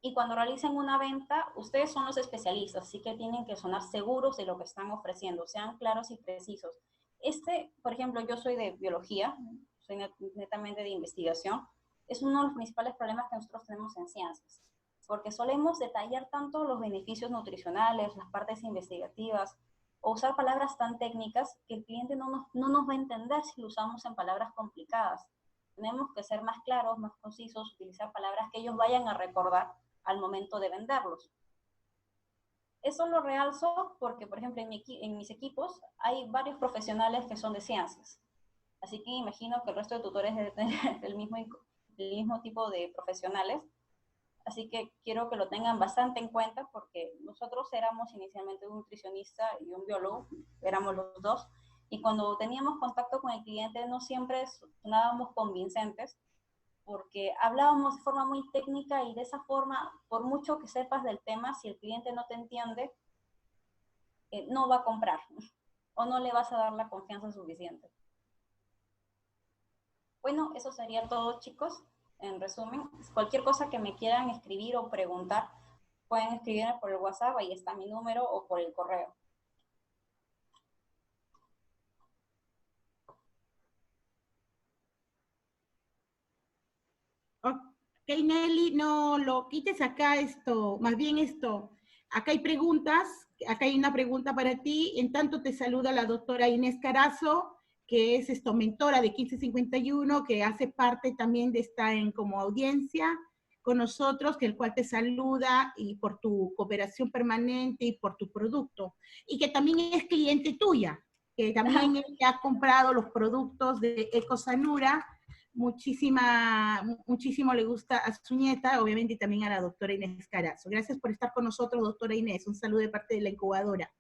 Y cuando realicen una venta, ustedes son los especialistas, así que tienen que sonar seguros de lo que están ofreciendo, sean claros y precisos. Por ejemplo, yo soy de biología, soy netamente de investigación. Es uno de los principales problemas que nosotros tenemos en ciencias, porque solemos detallar tanto los beneficios nutricionales, las partes investigativas, o usar palabras tan técnicas que el cliente no nos va a entender si lo usamos en palabras complicadas. Tenemos que ser más claros, más concisos, utilizar palabras que ellos vayan a recordar al momento de venderlos. Eso lo realzo porque, por ejemplo, en mis equipos hay varios profesionales que son de ciencias. Así que imagino que el resto de tutores deben tener el mismo tipo de profesionales. Así que quiero que lo tengan bastante en cuenta porque nosotros éramos inicialmente un nutricionista y un biólogo, éramos los dos, y cuando teníamos contacto con el cliente no siempre sonábamos convincentes porque hablábamos de forma muy técnica y de esa forma, por mucho que sepas del tema, si el cliente no te entiende, no va a comprar o no le vas a dar la confianza suficiente. Bueno, eso sería todo, chicos. En resumen, cualquier cosa que me quieran escribir o preguntar, pueden escribirme por el WhatsApp, ahí está mi número, o por el correo. Ok, Nelly, no lo quites acá más bien acá hay preguntas, acá hay una pregunta para ti, en tanto te saluda la doctora Inés Carazo, que es mentora de 1551, que hace parte también de esta como audiencia con nosotros, que el cual te saluda y por tu cooperación permanente y por tu producto. Y que también es cliente tuya, que también ella ha comprado los productos de Ecosanura. Muchísimo le gusta a su nieta, obviamente, y también a la doctora Inés Carazo. Gracias por estar con nosotros, doctora Inés. Un saludo de parte de la incubadora.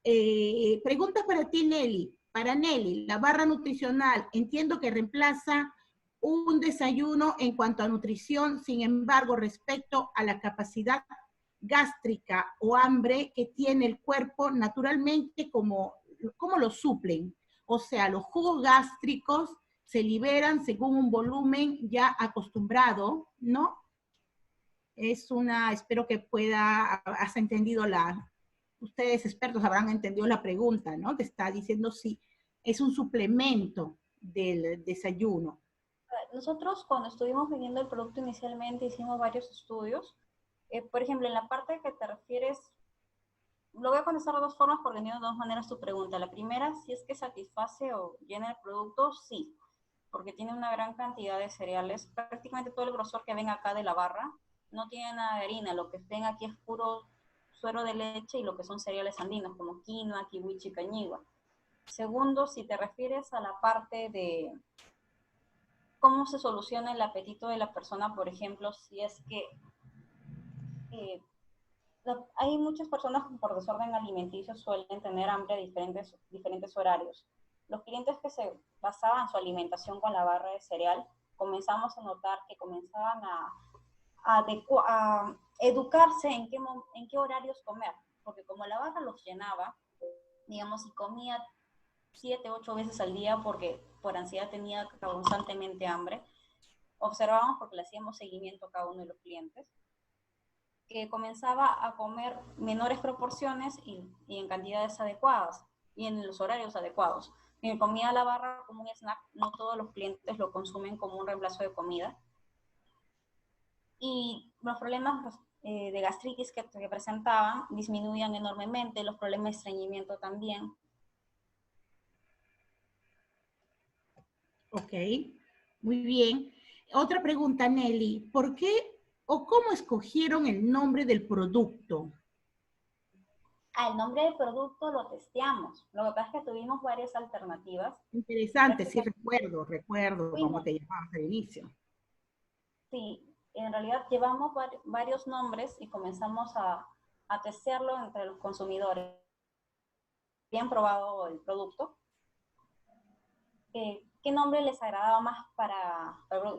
Preguntas para ti, Nelly. Para Nelly, la barra nutricional, entiendo que reemplaza un desayuno en cuanto a nutrición, sin embargo, respecto a la capacidad gástrica o hambre que tiene el cuerpo, naturalmente, ¿cómo lo suplen? O sea, los jugos gástricos se liberan según un volumen ya acostumbrado, ¿no? Espero que has entendido ustedes expertos habrán entendido la pregunta, ¿no? Te está diciendo si es un suplemento del desayuno. Nosotros cuando estuvimos vendiendo el producto inicialmente hicimos varios estudios. Por ejemplo, en la parte que te refieres, lo voy a contestar de dos formas porque entiendo de dos maneras tu pregunta. La primera, si es que satisface o llena el producto, sí, porque tiene una gran cantidad de cereales. Prácticamente todo el grosor que ven acá de la barra no tiene nada de harina. Lo que ven aquí es puro suero de leche y lo que son cereales andinos como quinoa, kiwichi, cañigua. Segundo, si te refieres a la parte de cómo se soluciona el apetito de la persona, por ejemplo, si es que hay muchas personas que por desorden alimenticio suelen tener hambre a diferentes horarios. Los clientes que se basaban su alimentación con la barra de cereal, comenzamos a notar que comenzaban a educarse en qué horarios comer, porque como la barra los llenaba, digamos, si comía 7, 8 veces al día porque por ansiedad tenía constantemente hambre, observábamos porque le hacíamos seguimiento a cada uno de los clientes, que comenzaba a comer menores proporciones y en cantidades adecuadas y en los horarios adecuados. Y comía la barra como un snack, no todos los clientes lo consumen como un reemplazo de comida. Y los problemas de gastritis que presentaban disminuían enormemente, los problemas de estreñimiento también. Ok, muy bien. Otra pregunta, Nelly. ¿Por qué o cómo escogieron el nombre del producto? El nombre del producto lo testeamos. Lo que pasa es que tuvimos varias alternativas. Interesante, sí, recuerdo cómo te llamabas al inicio. Sí, en realidad llevamos varios nombres y comenzamos a testearlo entre los consumidores. Habían probado el producto. ¿Qué nombre les agradaba más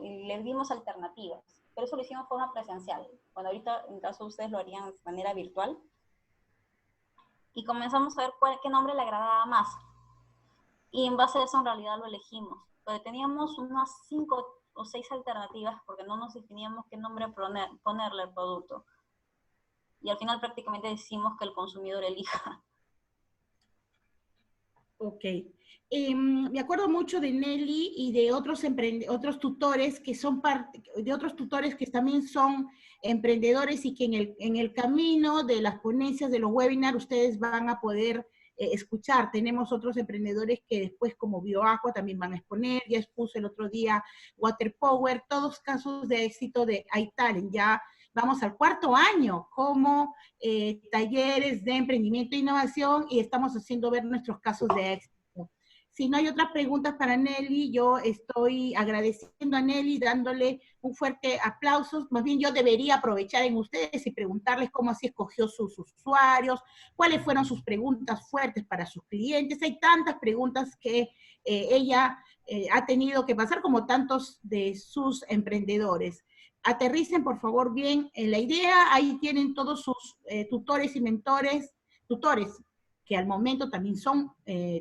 y les dimos alternativas? Pero eso lo hicimos de forma presencial. Cuando ahorita, en caso de ustedes, lo harían de manera virtual. Y comenzamos a ver qué nombre le agradaba más. Y en base a eso, en realidad, lo elegimos. Pero teníamos unas 5 o 6 alternativas porque no nos definíamos qué nombre ponerle al producto. Y al final prácticamente decimos que el consumidor elija. Ok. Me acuerdo mucho de Nelly y de otros tutores que son que también son emprendedores y que en el camino de las ponencias de los webinars ustedes van a poder escuchar. Tenemos otros emprendedores que después, como Bioaqua, también van a exponer. Ya expuso el otro día Water Power, todos casos de éxito de iTalent. Ya vamos al 4º año como talleres de emprendimiento e innovación y estamos haciendo ver nuestros casos de éxito. Si no hay otras preguntas para Nelly, yo estoy agradeciendo a Nelly, dándole un fuerte aplauso. Más bien yo debería aprovechar en ustedes y preguntarles cómo así escogió sus usuarios, cuáles fueron sus preguntas fuertes para sus clientes. Hay tantas preguntas que ella ha tenido que pasar como tantos de sus emprendedores. Aterricen, por favor, bien en la idea. Ahí tienen todos sus tutores y mentores, que al momento también son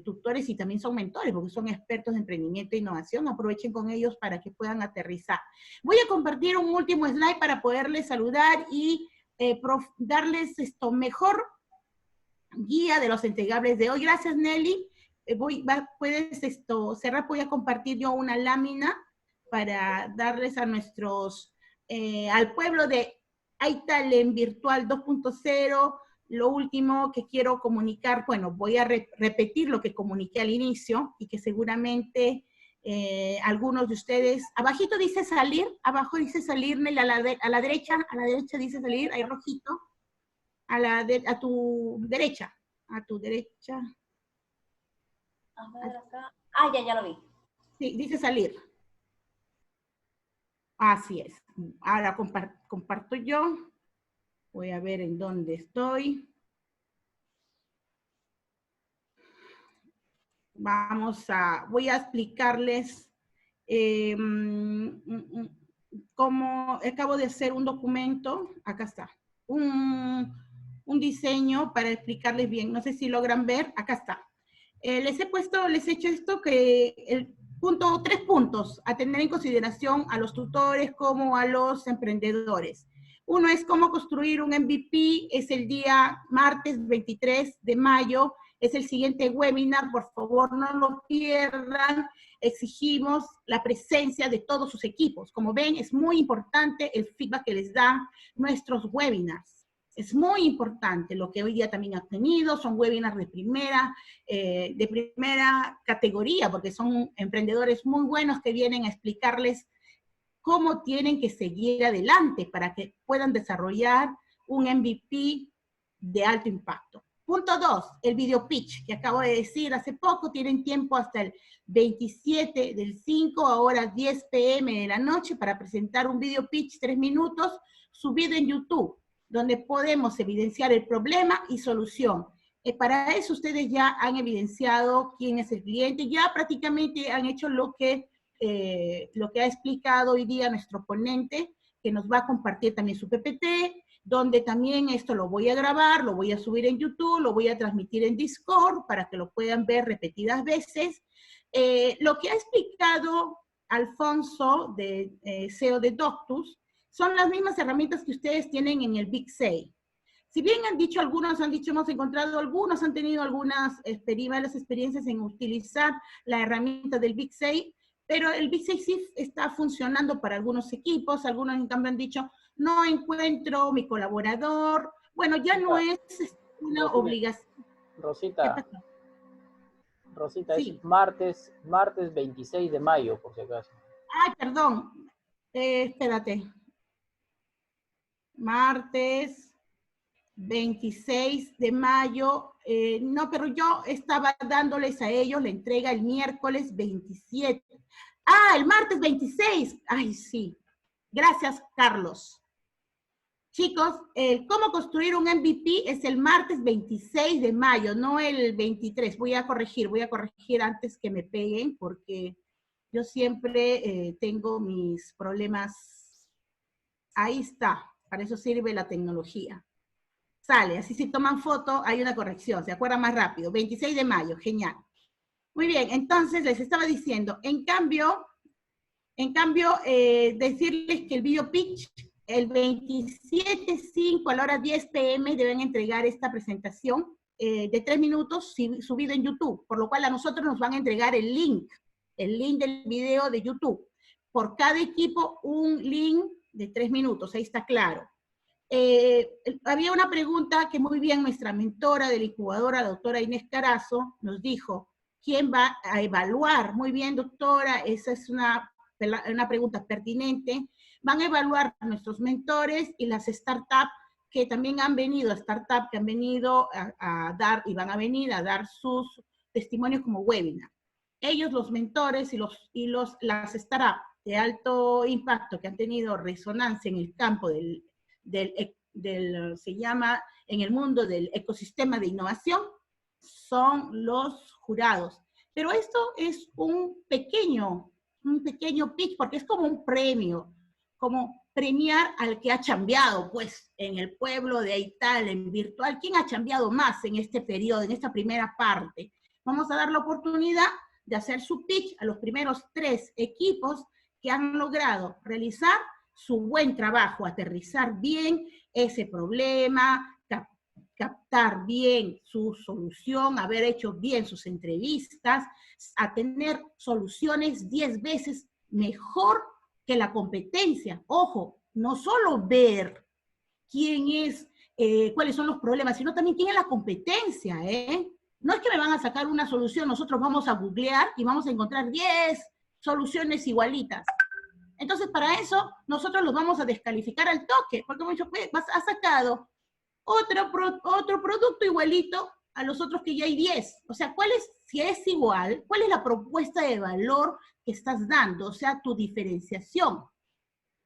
tutores y también son mentores, porque son expertos en emprendimiento e innovación. Aprovechen con ellos para que puedan aterrizar. Voy a compartir un último slide para poderles saludar y darles mejor guía de los entregables de hoy. Gracias, Nelly. Puedes cerrar, voy a compartir yo una lámina para darles a nuestros, al pueblo de iTalent Virtual 2.0, lo último que quiero comunicar, bueno, voy a repetir lo que comuniqué al inicio y que seguramente algunos de ustedes, abajito dice salir, abajo dice salir, Nel, a la derecha dice salir, ahí rojito, a tu derecha. A ver acá. Ah, ya lo vi. Sí, dice salir. Así es. Ahora comparto yo. Voy a ver en dónde estoy. Voy a explicarles cómo acabo de hacer un documento. Acá está. Un diseño para explicarles bien. No sé si logran ver. Acá está. Les he hecho esto que 3 puntos a tener en consideración a los tutores como a los emprendedores. Uno es cómo construir un MVP, es el día martes 23 de mayo, es el siguiente webinar, por favor no lo pierdan, exigimos la presencia de todos sus equipos. Como ven, es muy importante el feedback que les dan nuestros webinars. Es muy importante lo que hoy día también han tenido, son webinars de primera categoría, porque son emprendedores muy buenos que vienen a explicarles cómo tienen que seguir adelante para que puedan desarrollar un MVP de alto impacto. Punto 2, el video pitch, que acabo de decir hace poco, tienen tiempo hasta el 27 del 5, ahora 10 p.m. de la noche, para presentar un video pitch 3 minutos, subido en YouTube, donde podemos evidenciar el problema y solución. Para eso ustedes ya han evidenciado quién es el cliente, ya prácticamente han hecho lo que ha explicado hoy día nuestro ponente, que nos va a compartir también su PPT, donde también esto lo voy a grabar, lo voy a subir en YouTube, lo voy a transmitir en Discord, para que lo puedan ver repetidas veces. Lo que ha explicado Alfonso, de CEO de Doctus, son las mismas herramientas que ustedes tienen en el Big 6. Si bien algunos han dicho, hemos encontrado algunos, han tenido algunas malas experiencias en utilizar la herramienta del Big 6, pero el Big 6 sí está funcionando para algunos equipos, algunos en cambio han dicho, no encuentro mi colaborador. Bueno, ya no es una obligación. Rosita, sí. Es martes 26 de mayo, por si acaso. Ay, perdón. Espérate. Martes 26 de mayo. No, pero yo estaba dándoles a ellos la entrega el miércoles 27. Ah, el martes 26. Ay, sí. Gracias, Carlos. Chicos, cómo construir un MVP es el martes 26 de mayo, no el 23. Voy a corregir antes que me peguen, porque yo siempre tengo mis problemas. Ahí está, para eso sirve la tecnología. Sale, así si toman foto hay una corrección, se acuerdan más rápido. 26 de mayo, genial. Muy bien, entonces les estaba diciendo, en cambio, decirles que el video pitch, el 27/5 a la hora 10 p.m. deben entregar esta presentación de 3 minutos subido en YouTube, por lo cual a nosotros nos van a entregar el link del video de YouTube. Por cada equipo un link de 3 minutos, ahí está claro. Había una pregunta que muy bien nuestra mentora de la incubadora, la doctora Inés Carazo, nos dijo, ¿quién va a evaluar? Muy bien, doctora, esa es una pregunta pertinente. Van a evaluar nuestros mentores y las startups que también han venido, a dar y van a venir a dar sus testimonios como webinar. Ellos, los mentores las startups de alto impacto que han tenido resonancia en el campo se llama, en el mundo del ecosistema de innovación, son los jurados. Pero esto es un pequeño pitch, porque es como un premio, como premiar al que ha chambeado, pues, en el pueblo de Aital, en virtual. ¿Quién ha chambeado más en este periodo, en esta primera parte? Vamos a dar la oportunidad de hacer su pitch a los primeros 3 equipos que han logrado realizar su buen trabajo, aterrizar bien ese problema, captar bien su solución, haber hecho bien sus entrevistas, a tener soluciones 10 veces mejor que la competencia. Ojo, no solo ver quién es cuáles son los problemas, sino también quién es la competencia, ¿eh? No es que me van a sacar una solución, nosotros vamos a googlear y vamos a encontrar 10 soluciones igualitas. Entonces, para eso, nosotros los vamos a descalificar al toque, porque hemos dicho, pues, has sacado otro producto igualito a los otros que ya hay 10. O sea, si es igual, ¿cuál es la propuesta de valor que estás dando? O sea, tu diferenciación.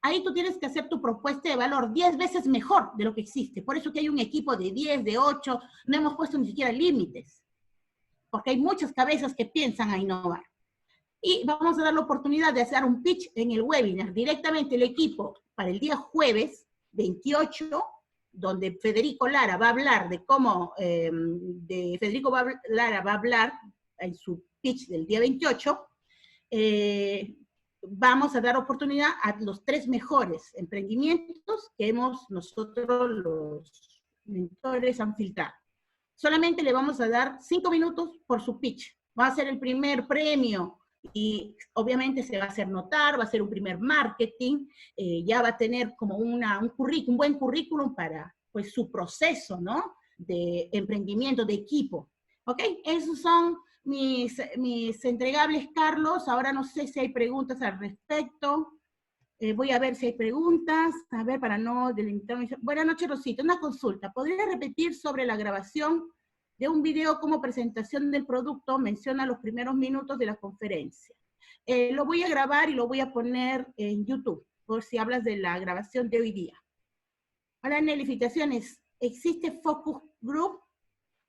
Ahí tú tienes que hacer tu propuesta de valor 10 veces mejor de lo que existe. Por eso que hay un equipo de 10, de 8, no hemos puesto ni siquiera límites. Porque hay muchas cabezas que piensan a innovar. Y vamos a dar la oportunidad de hacer un pitch en el webinar, directamente el equipo, para el día jueves 28, donde Federico Lara va a hablar de cómo, Lara va a hablar en su pitch del día 28, vamos a dar oportunidad a los 3 mejores emprendimientos que nosotros los mentores han filtrado. Solamente le vamos a dar 5 minutos por su pitch. Va a ser el primer premio y obviamente se va a hacer notar, va a ser un primer marketing, ya va a tener como un buen currículum para pues, su proceso, ¿no? De emprendimiento, de equipo. ¿Ok? Esos son mis entregables, Carlos. Ahora no sé si hay preguntas al respecto. Voy a ver si hay preguntas. A ver, para no delimitarme. Buenas noches, Rosita. Una consulta. ¿Podría repetir sobre la grabación de un video como presentación del producto? Menciona los primeros minutos de la conferencia. Lo voy a grabar y lo voy a poner en YouTube, por si hablas de la grabación de hoy día. Hola, Nelly, felicitaciones. ¿Existe focus group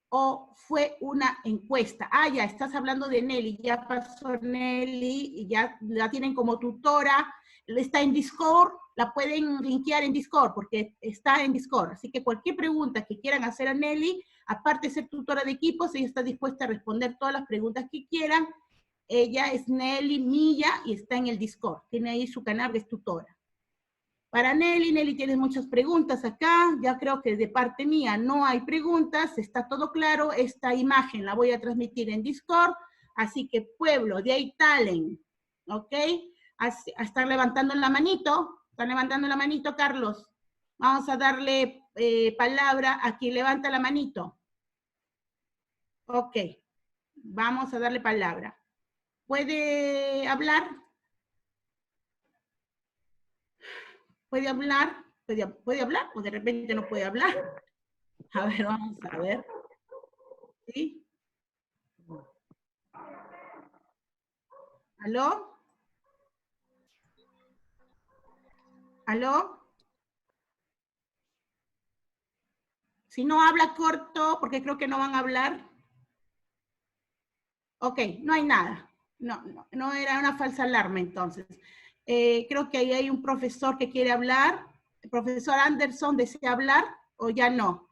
o fue una encuesta? Ah, ya, estás hablando de Nelly. Ya pasó Nelly y ya la tienen como tutora. Está en Discord, la pueden linkear en Discord porque está en Discord. Así que cualquier pregunta que quieran hacer a Nelly, aparte de ser tutora de equipos, ella está dispuesta a responder todas las preguntas que quieran. Ella es Nelly Milla y está en el Discord. Tiene ahí su canal, que es tutora. Para Nelly tiene muchas preguntas acá. Ya creo que de parte mía no hay preguntas. Está todo claro. Esta imagen la voy a transmitir en Discord. Así que pueblo de iTalent, ¿ok? Están levantando la manito. Están levantando la manito, Carlos. Vamos a darle palabra a quien levanta la manito. Ok. Vamos a darle palabra. ¿Puede hablar? ¿Puede hablar? ¿Puede hablar? ¿O de repente no puede hablar? A ver, vamos a ver. ¿Sí? ¿Aló? ¿Aló? Si no habla corto, porque creo que no van a hablar. Ok, no hay nada. No era una falsa alarma entonces. Creo que ahí hay un profesor que quiere hablar. ¿El profesor Anderson desea hablar o ya no?